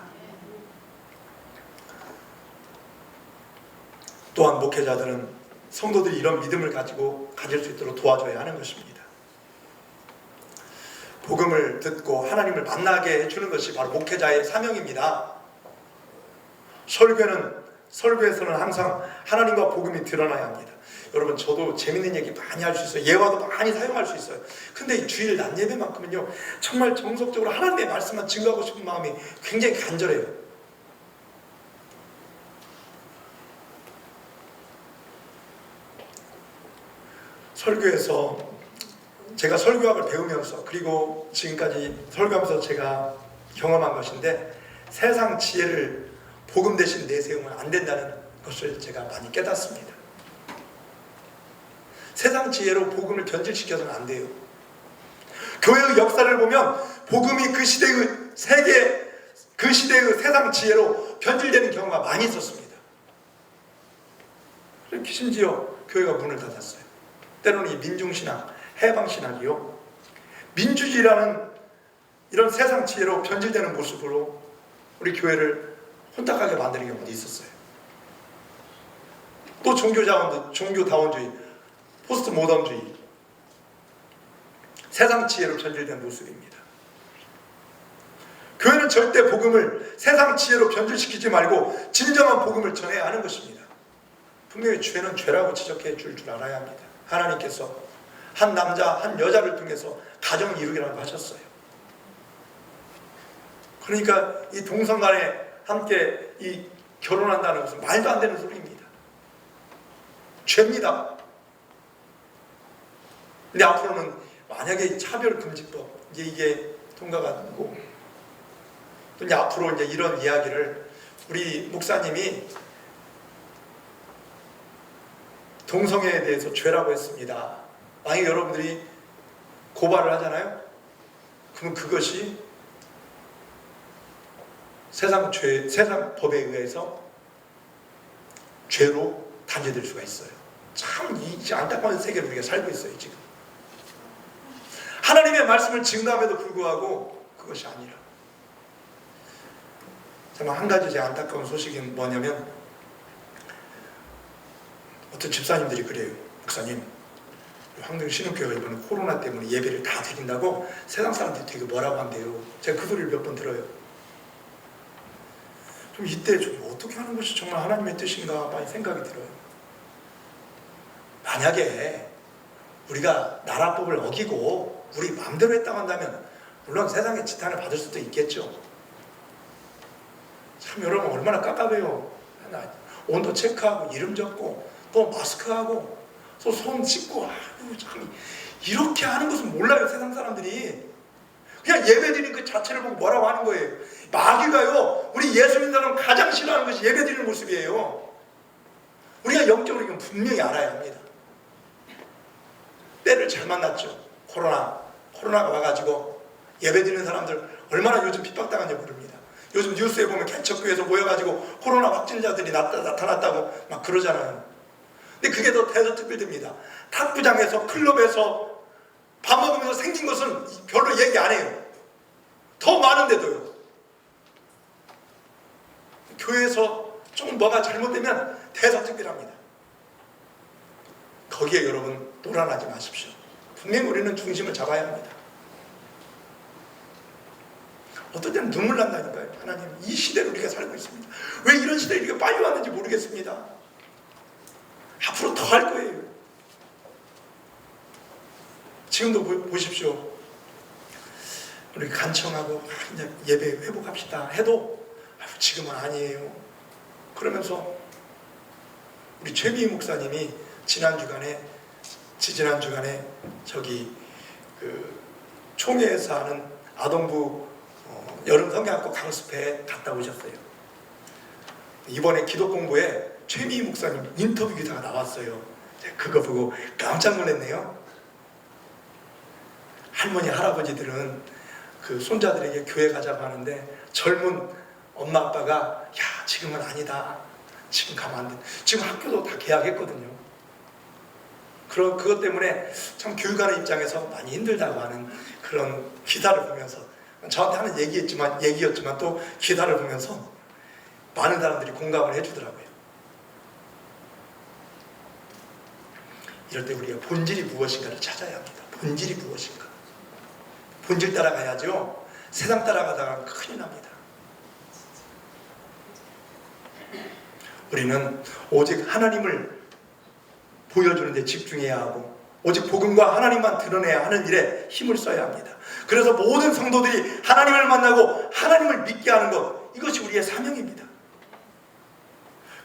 또한 목회자들은 성도들이 이런 믿음을 가질 수 있도록 도와줘야 하는 것입니다. 복음을 듣고 하나님을 만나게 해주는 것이 바로 목회자의 사명입니다. 설교에서는 항상 하나님과 복음이 드러나야 합니다. 여러분, 저도 재밌는 얘기 많이 할 수 있어요. 예화도 많이 사용할 수 있어요. 근데 이 주일 낮 예배만큼은요, 정말 정석적으로 하나님의 말씀만 증거하고 싶은 마음이 굉장히 간절해요. 설교에서 제가 설교학을 배우면서 그리고 지금까지 설교하면서 제가 경험한 것인데, 세상 지혜를 복음 대신 내세우면 안 된다는 것을 제가 많이 깨닫습니다. 세상 지혜로 복음을 변질시켜서는 안 돼요. 교회의 역사를 보면 복음이 그 시대의 그 시대의 세상 지혜로 변질되는 경우가 많이 있었습니다. 심지어 교회가 문을 닫았어요. 때로는 이 민중신학, 해방신학이요, 민주주의라는 이런 세상 지혜로 변질되는 모습으로 우리 교회를 혼탁하게 만드는 경우도 있었어요. 또 종교다원주의, 포스트 모던주의, 세상 지혜로 변질된 모습입니다. 교회는 절대 복음을 세상 지혜로 변질시키지 말고 진정한 복음을 전해야 하는 것입니다. 분명히 죄는 죄라고 지적해 줄 알아야 합니다. 하나님께서 한 남자, 한 여자를 통해서 가정을 이루기라고 하셨어요. 그러니까 이 동성간에 함께 이 결혼한다는 것은 말도 안 되는 소리입니다. 죄입니다. 근데 앞으로는 만약에 차별금지법 이게 통과가 되고, 또 이제 앞으로 이제 이런 이야기를 우리 목사님이 동성애에 대해서 죄라고 했습니다. 만약에 여러분들이 고발을 하잖아요. 그럼 그것이 세상 법에 의해서 죄로 단죄될 수가 있어요. 참 이 안타까운 세계를 우리가 살고 있어요, 지금. 하나님의 말씀을 증거함에도 불구하고 그것이 아니라. 정말 한 가지 제 안타까운 소식이 뭐냐면, 어떤 집사님들이 그래요. 목사님, 황동 신흥교회가 이번에 코로나 때문에 예배를 다 드린다고 세상 사람들이 되게 뭐라고 한대요. 제가 그 소리를 몇 번 들어요. 좀 이때 좀 어떻게 하는 것이 정말 하나님의 뜻인가 많이 생각이 들어요. 만약에 우리가 나라법을 어기고 우리 마음대로 했다고 한다면 물론 세상에 지탄을 받을 수도 있겠죠. 참 여러분 얼마나 깝깝해요. 온도 체크하고 이름 적고 또 마스크하고 또 손 씻고, 참 이렇게 하는 것은 몰라요. 세상 사람들이 그냥 예배드리는 그 자체를 보고 뭐라고 하는 거예요. 마귀가요, 우리 예수 믿는 사람 가장 싫어하는 것이 예배드리는 모습이에요. 우리가 영적으로 분명히 알아야 합니다. 때를 잘 만났죠. 코로나가 와가지고 예배드리는 사람들 얼마나 요즘 핍박당한지 모릅니다. 요즘 뉴스에 보면 개척교회에서 모여가지고 코로나 확진자들이 나타났다고 막 그러잖아요. 근데 그게 더 대서특필됩니다. 탁구장에서, 클럽에서 밥 먹으면서 생긴 것은 별로 얘기 안 해요. 더 많은데도요. 교회에서 좀 뭐가 잘못되면 대서특필합니다. 거기에 여러분 놀아나지 마십시오. 분명히 우리는 중심을 잡아야 합니다. 어떨 때는 눈물 난다니까요. 하나님, 이 시대를 우리가 살고 있습니다. 왜 이런 시대에 이렇게 빨리 왔는지 모르겠습니다. 앞으로 더 할 거예요. 지금도 보십시오. 우리 간청하고 이제 예배 회복합시다 해도 지금은 아니에요. 그러면서 우리 최미희 목사님이 지난 주간에 저기 그 총회에서 하는 아동부 여름 성경학교 강습회에 갔다 오셨어요. 이번에 기도 공부에 최미희 목사님 인터뷰 기사가 나왔어요. 그거 보고 깜짝 놀랐네요. 할머니 할아버지들은 그 손자들에게 교회 가자고 하는데 젊은 엄마 아빠가 야 지금은 아니다, 지금 가면 안 돼. 지금 학교도 다 개학했거든요. 그것 때문에 참 교육하는 입장에서 많이 힘들다고 하는 그런 기사를 보면서, 저한테 하는 얘기였지만 또 기사를 보면서 많은 사람들이 공감을 해주더라고요. 이럴 때 우리가 본질이 무엇인가를 찾아야 합니다. 본질이 무엇인가. 본질 따라가야죠. 세상 따라가다가 큰일 납니다. 우리는 오직 하나님을 보여주는 데 집중해야 하고 오직 복음과 하나님만 드러내야 하는 일에 힘을 써야 합니다. 그래서 모든 성도들이 하나님을 만나고 하나님을 믿게 하는 것, 이것이 우리의 사명입니다.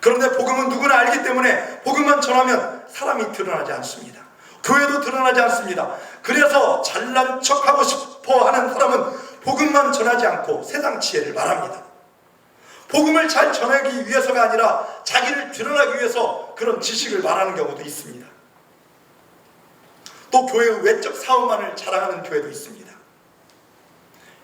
그런데 복음은 누구나 알기 때문에 복음만 전하면 사람이 드러나지 않습니다. 교회도 드러나지 않습니다. 그래서 잘난 척하고 싶어 하는 사람은 복음만 전하지 않고 세상 지혜를 말합니다. 복음을 잘 전하기 위해서가 아니라 자기를 드러나기 위해서 그런 지식을 말하는 경우도 있습니다. 또 교회의 외적 사업만을 자랑하는 교회도 있습니다.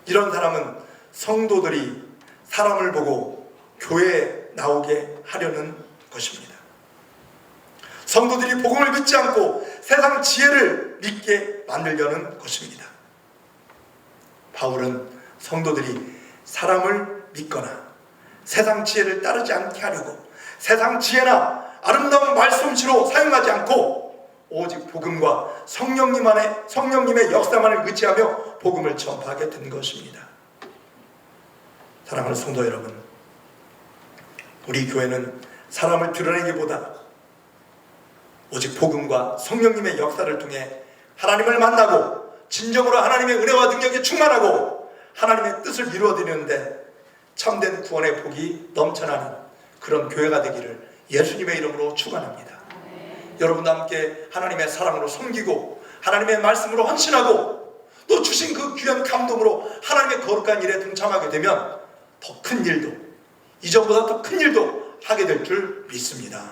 이런 사람은 성도들이 사람을 보고 교회에 나오게 하려는 것입니다. 성도들이 복음을 믿지 않고 세상 지혜를 믿게 만들려는 것입니다. 바울은 성도들이 사람을 믿거나 세상 지혜를 따르지 않게 하려고 세상 지혜나 아름다운 말솜씨로 사용하지 않고 오직 복음과 성령님의 역사만을 의지하며 복음을 전파하게 된 것입니다. 사랑하는 성도 여러분, 우리 교회는 사람을 드러내기보다 오직 복음과 성령님의 역사를 통해 하나님을 만나고 진정으로 하나님의 은혜와 능력에 충만하고 하나님의 뜻을 이루어드리는데 참된 구원의 복이 넘쳐나는 그런 교회가 되기를 예수님의 이름으로 축원합니다. 여러분도 함께 하나님의 사랑으로 섬기고 하나님의 말씀으로 헌신하고 또 주신 그 귀한 감동으로 하나님의 거룩한 일에 동참하게 되면 더 큰 일도, 이전보다 더 큰 일도 하게 될 줄 믿습니다.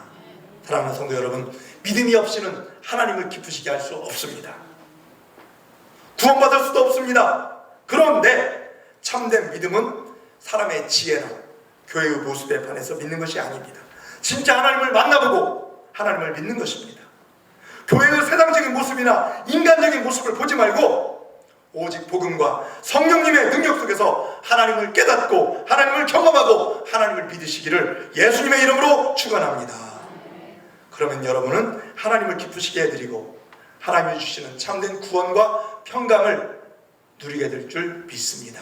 사랑하는 성도 여러분, 믿음이 없이는 하나님을 기쁘시게 할 수 없습니다. 구원받을 수도 없습니다. 그런데 참된 믿음은 사람의 지혜나 교회의 모습에 반해서 믿는 것이 아닙니다. 진짜 하나님을 만나보고 하나님을 믿는 것입니다. 교회의 세상적인 모습이나 인간적인 모습을 보지 말고 오직 복음과 성령님의 능력 속에서 하나님을 깨닫고 하나님을 경험하고 하나님을 믿으시기를 예수님의 이름으로 축원합니다. 그러면 여러분은 하나님을 기쁘시게 해드리고 하나님이 주시는 참된 구원과 평강을 누리게 될 줄 믿습니다.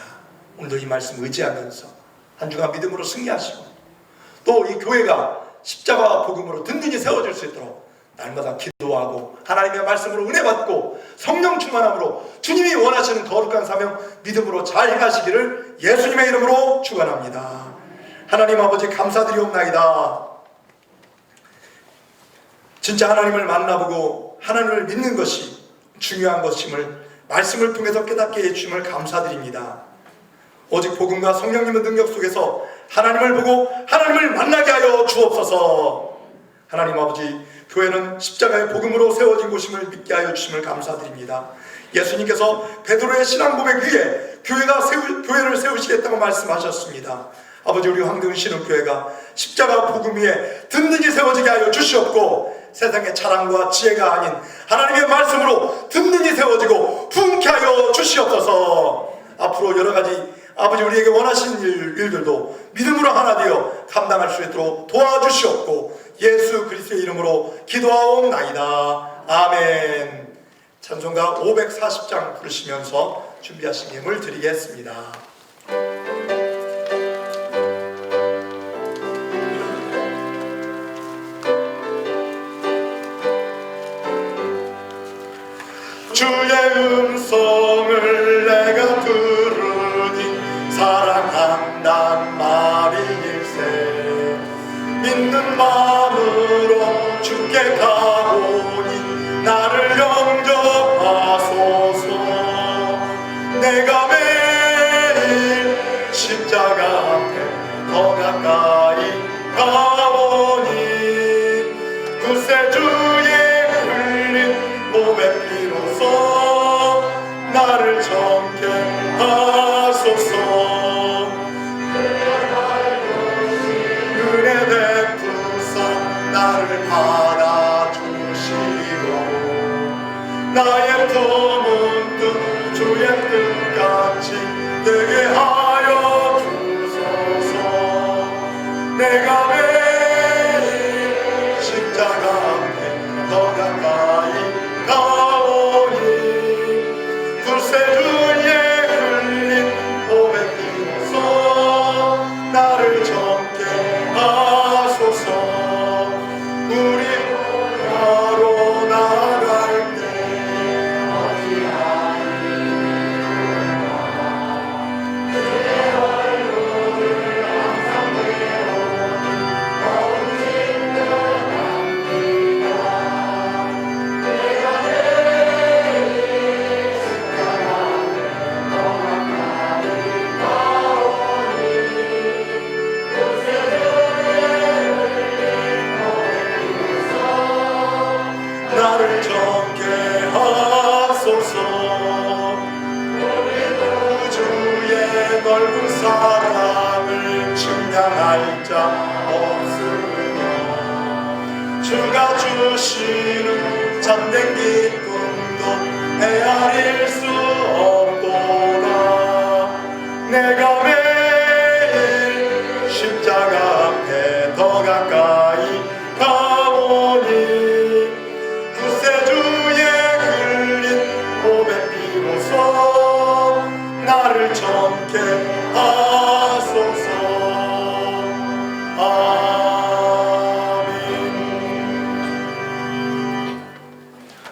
오늘도 이 말씀 의지하면서 한 주간 믿음으로 승리하시고 또 이 교회가 십자가와 복음으로 든든히 세워질 수 있도록 날마다 기도하고 하나님의 말씀으로 은혜 받고 성령 충만함으로 주님이 원하시는 거룩한 사명 믿음으로 잘 행하시기를 예수님의 이름으로 축원합니다. 하나님 아버지 감사드리옵나이다. 진짜 하나님을 만나보고 하나님을 믿는 것이 중요한 것임을 말씀을 통해서 깨닫게 해주심을 감사드립니다. 오직 복음과 성령님의 능력 속에서 하나님을 보고 하나님을 만나게 하여 주옵소서. 하나님 아버지, 교회는 십자가의 복음으로 세워진 곳임을 믿게 하여 주심을 감사드립니다. 예수님께서 베드로의 신앙 고백 위에 교회를 세우시겠다고 말씀하셨습니다. 아버지, 우리 황대훈 신흥교회가 십자가 복음 위에 든든히 세워지게 하여 주시옵고 세상의 자랑과 지혜가 아닌 하나님의 말씀으로 든든히 세워지고 부흥케 하여 주시옵소서. 앞으로 여러 가지 아버지 우리에게 원하시는 일들도 믿음으로 하나 되어 감당할 수 있도록 도와주시옵고 예수 그리스도의 이름으로 기도하옵나이다. 아멘. 찬송가 540장 부르시면서 준비하신 예물 드리겠습니다. 주의 음성을 내가 들으니 사랑한단 말일세. 믿는 마음으로 주께 가오니 나를 영접하소서. 내가 매일 십자가 앞에 더 가까이 가오니 구세주의 흘린 몸의 피로써 나를 정케 하소서. 은혜 베푸사 나를 받아주시고 나의 품은 뜻 주의 뜻같이 되게 하여 주소서. 내가 매일 십자가 앞에 더 가까이 가오니 구세주의 흘린 몸의 피로써 나를 정케 하소서. 우리 나로 나갈 때 어디하리까 넓은 사랑을 측량할 자 없으며 주가 주시는 참된 기쁨도 헤아릴 수 없도다. 내가 매일 십자가 앞에 더 가까이 가오니 구세주의 흘린 고백 비로소 나를 젊게 하소서. 아멘.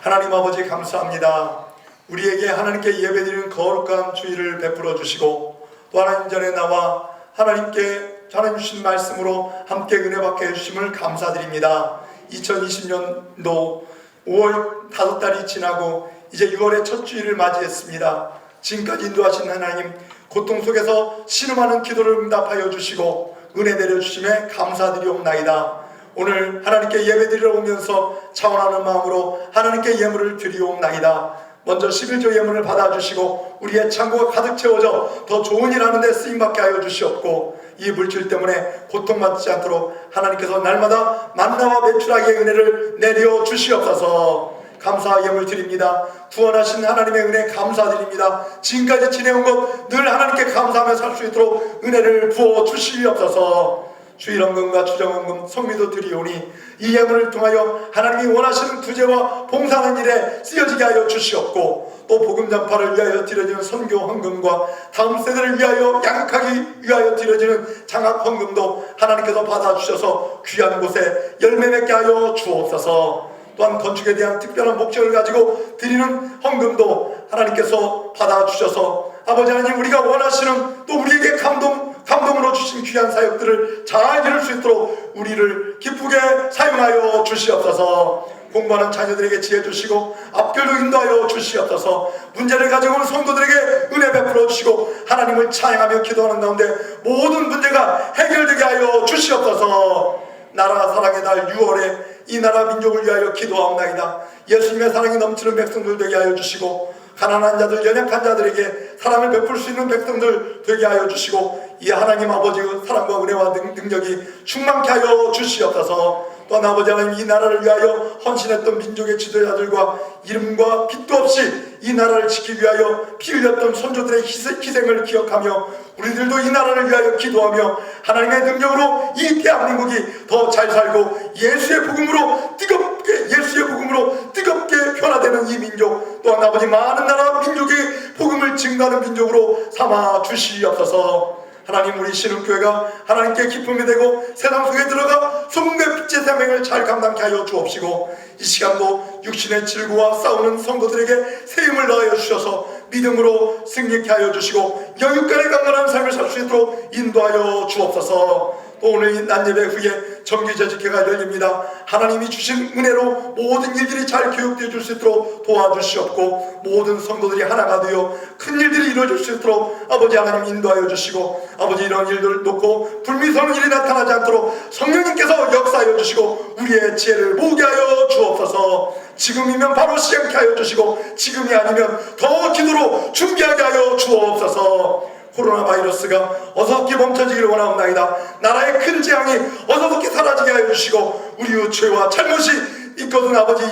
하나님 아버지 감사합니다. 우리에게 하나님께 예배드리는 거룩한 주일을 베풀어 주시고 또 하나님 전에 나와 하나님께 하나님 주신 말씀으로 함께 은혜 받게 해주심을 감사드립니다. 2020년도 5월 5달이 지나고 이제 6월의 첫 주일을 맞이했습니다. 지금까지 인도하신 하나님, 고통 속에서 신음하는 기도를 응답하여 주시고 은혜 내려주심에 감사드리옵나이다. 오늘 하나님께 예배드리러 오면서 차원하는 마음으로 하나님께 예물을 드리옵나이다. 먼저 11조 예물을 받아주시고 우리의 창고가 가득 채워져 더 좋은 일 하는 데 쓰임받게 하여 주시옵고 이 물질 때문에 고통받지 않도록 하나님께서 날마다 만나와 매출하기의 은혜를 내려 주시옵소서. 감사 예물 드립니다. 구원하신 하나님의 은혜 감사드립니다. 지금까지 지내온 것 늘 하나님께 감사하며 살 수 있도록 은혜를 부어 주시옵소서. 주일헌금과 추정헌금 성미도 드리오니 이 예물을 통하여 하나님이 원하시는 구제와 봉사하는 일에 쓰여지게 하여 주시옵고 또 복음 전파를 위하여 드려지는 선교 헌금과 다음 세대를 위하여 양육하기 위하여 드려지는 장학 헌금도 하나님께서 받아주셔서 귀한 곳에 열매 맺게 하여 주옵소서. 또한 건축에 대한 특별한 목적을 가지고 드리는 헌금도 하나님께서 받아주셔서 아버지 하나님, 우리가 원하시는 또 우리에게 감동으로 주신 귀한 사역들을 잘 이룰 수 있도록 우리를 기쁘게 사용하여 주시옵소서. 공부하는 자녀들에게 지혜 주시고 앞길도 인도하여 주시옵소서. 문제를 가지고 온 성도들에게 은혜 베풀어 주시고 하나님을 찬양하며 기도하는 가운데 모든 문제가 해결되게 하여 주시옵소서. 나라 사랑의 달 6월에 이 나라 민족을 위하여 기도하옵나이다. 예수님의 사랑이 넘치는 백성들 되게 하여 주시고 가난한 자들, 연약한 자들에게 사랑을 베풀 수 있는 백성들 되게 하여 주시고 이 하나님 아버지의 사랑과 은혜와 능력이 충만케 하여 주시옵소서. 또한 아버지 하나님, 이 나라를 위하여 헌신했던 민족의 지도자들과 이름과 빛도 없이 이 나라를 지키기 위하여 피 흘렸던 선조들의 희생을 기억하며 우리들도 이 나라를 위하여 기도하며 하나님의 능력으로 이 대한민국이 더 잘 살고 예수의 복음으로 뜨겁게 변화되는 이 민족, 또한 아버지 많은 나라 민족의 복음을 증거하는 민족으로 삼아 주시옵소서. 하나님, 우리 신흥교회가 하나님께 기쁨이 되고 세상 속에 들어가 소금과 빛의 생명을 잘 감당케 하여 주옵시고 이 시간도 육신의 질고와 싸우는 성도들에게 새 힘을 더하여 주셔서 믿음으로 승리케 하여 주시고 영육간의 강건한 삶을 살 수 있도록 인도하여 주옵소서. 또 오늘 이 낮예배 후에 정기재직회가 열립니다. 하나님이 주신 은혜로 모든 일들이 잘 교육되어 줄 수 있도록 도와주시옵고 모든 성도들이 하나가 되어 큰 일들이 이루어질 수 있도록 아버지 하나님 인도하여 주시고 아버지 이런 일들을 놓고 불미스러운 일이 나타나지 않도록 성령님께서 역사하여 주시고 우리의 지혜를 모으게 하여 주옵소서. 지금이면 바로 시행케 하여 주시고 지금이 아니면 더 기도로 준비하게 하여 주옵소서. 코로나 바이러스가 어서없게 멈춰지기를 원하옵나이다. 나라의 큰 재앙이 어서없게 사라지게 하여 주시고 우리의 죄와 잘못이 있거든 아버지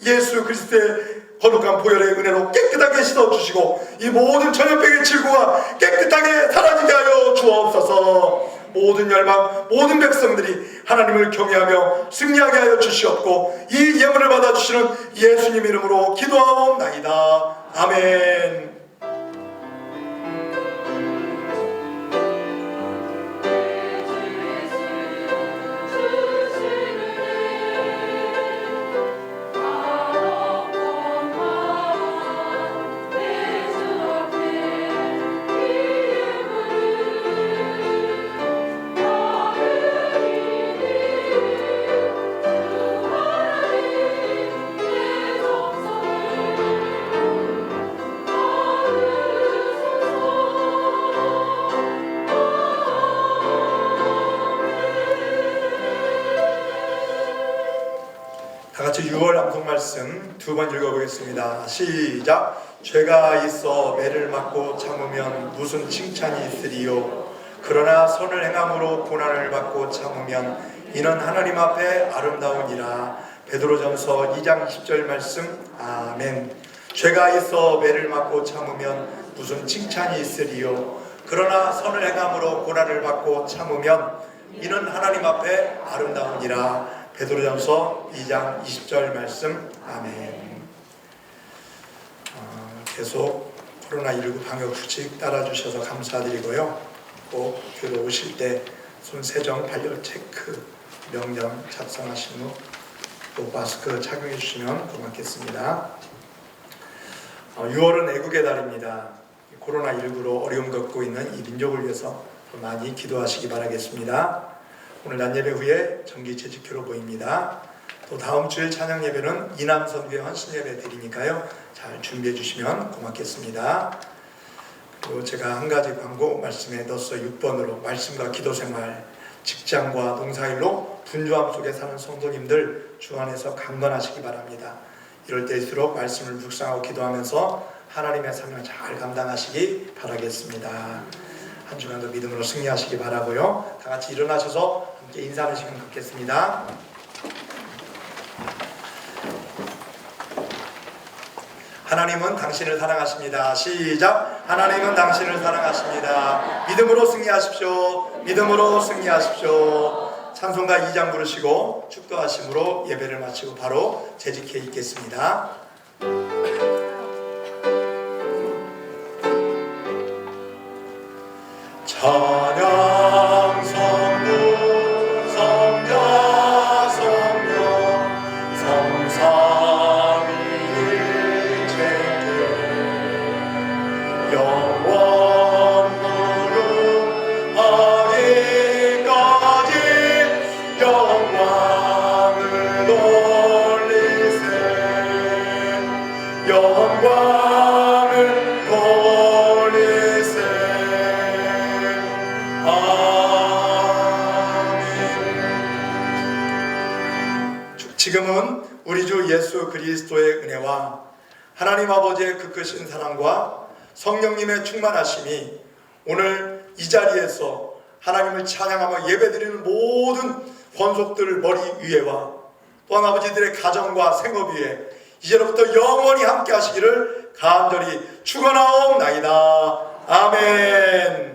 예수 그리스도의 거룩한 보혈의 은혜로 깨끗하게 씻어주시고 이 모든 전염병의 질고가 깨끗하게 사라지게 하여 주옵소서. 모든 열방, 모든 백성들이 하나님을 경외하며 승리하게 하여 주시옵고 이 예물을 받아주시는 예수님 이름으로 기도하옵나이다. 아멘. 다 같이 6월 암송 말씀 두 번 읽어보겠습니다. 시작. 죄가 있어 매를 맞고 참으면 무슨 칭찬이 있으리요. 그러나 선을 행함으로 고난을 받고 참으면 이는 하나님 앞에 아름다우니라. 베드로전서 2장 10절 말씀. 아멘. 죄가 있어 매를 맞고 참으면 무슨 칭찬이 있으리요. 그러나 선을 행함으로 고난을 받고 참으면 이는 하나님 앞에 아름다우니라. 베드로전서 2장 20절 말씀. 아멘. 계속 코로나19 방역 수칙 따라주셔서 감사드리고요. 꼭 교회 오실 때 손세정 발열 체크 명령 작성하신 후 또 마스크 착용해 주시면 고맙겠습니다. 6월은 애국의 달입니다. 코로나19로 어려움 겪고 있는 이 민족을 위해서 더 많이 기도하시기 바라겠습니다. 오늘 낮 예배 후에 정기 재직회로 보입니다. 또 다음 주일 찬양 예배는 이남 선교회 헌신 예배 드리니까요. 잘 준비해 주시면 고맙겠습니다. 그리고 제가 한 가지 광고 말씀에 넣어서 6번으로 말씀과 기도 생활, 직장과 농사일로 분주함 속에 사는 성도님들 주 안에서 강건하시기 바랍니다. 이럴 때일수록 말씀을 묵상하고 기도하면서 하나님의 삶을 잘 감당하시기 바라겠습니다. 한 주간도 믿음으로 승리하시기 바라고요. 다 같이 일어나셔서 함께 인사하는 시간 갖겠습니다. 하나님은 당신을 사랑하십니다. 시작. 하나님은 당신을 사랑하십니다. 믿음으로 승리하십시오. 믿음으로 승리하십시오. 찬송가 2장 부르시고 축도하심으로 예배를 마치고 바로 재직해 있겠습니다. 찬양 성부 성자 성령 성삼위일체계 영원무릎 하기까지 영광을 돌리세 영광을 돌리세 아멘. 지금은 우리 주 예수 그리스도의 은혜와 하나님 아버지의 그 크신 사랑과 성령님의 충만하심이 오늘 이 자리에서 하나님을 찬양하며 예배드리는 모든 권속들 머리 위에와 또한 아버지들의 가정과 생업 위에 이제로부터 영원히 함께 하시기를 간절히 축원하옵나이다. 아멘.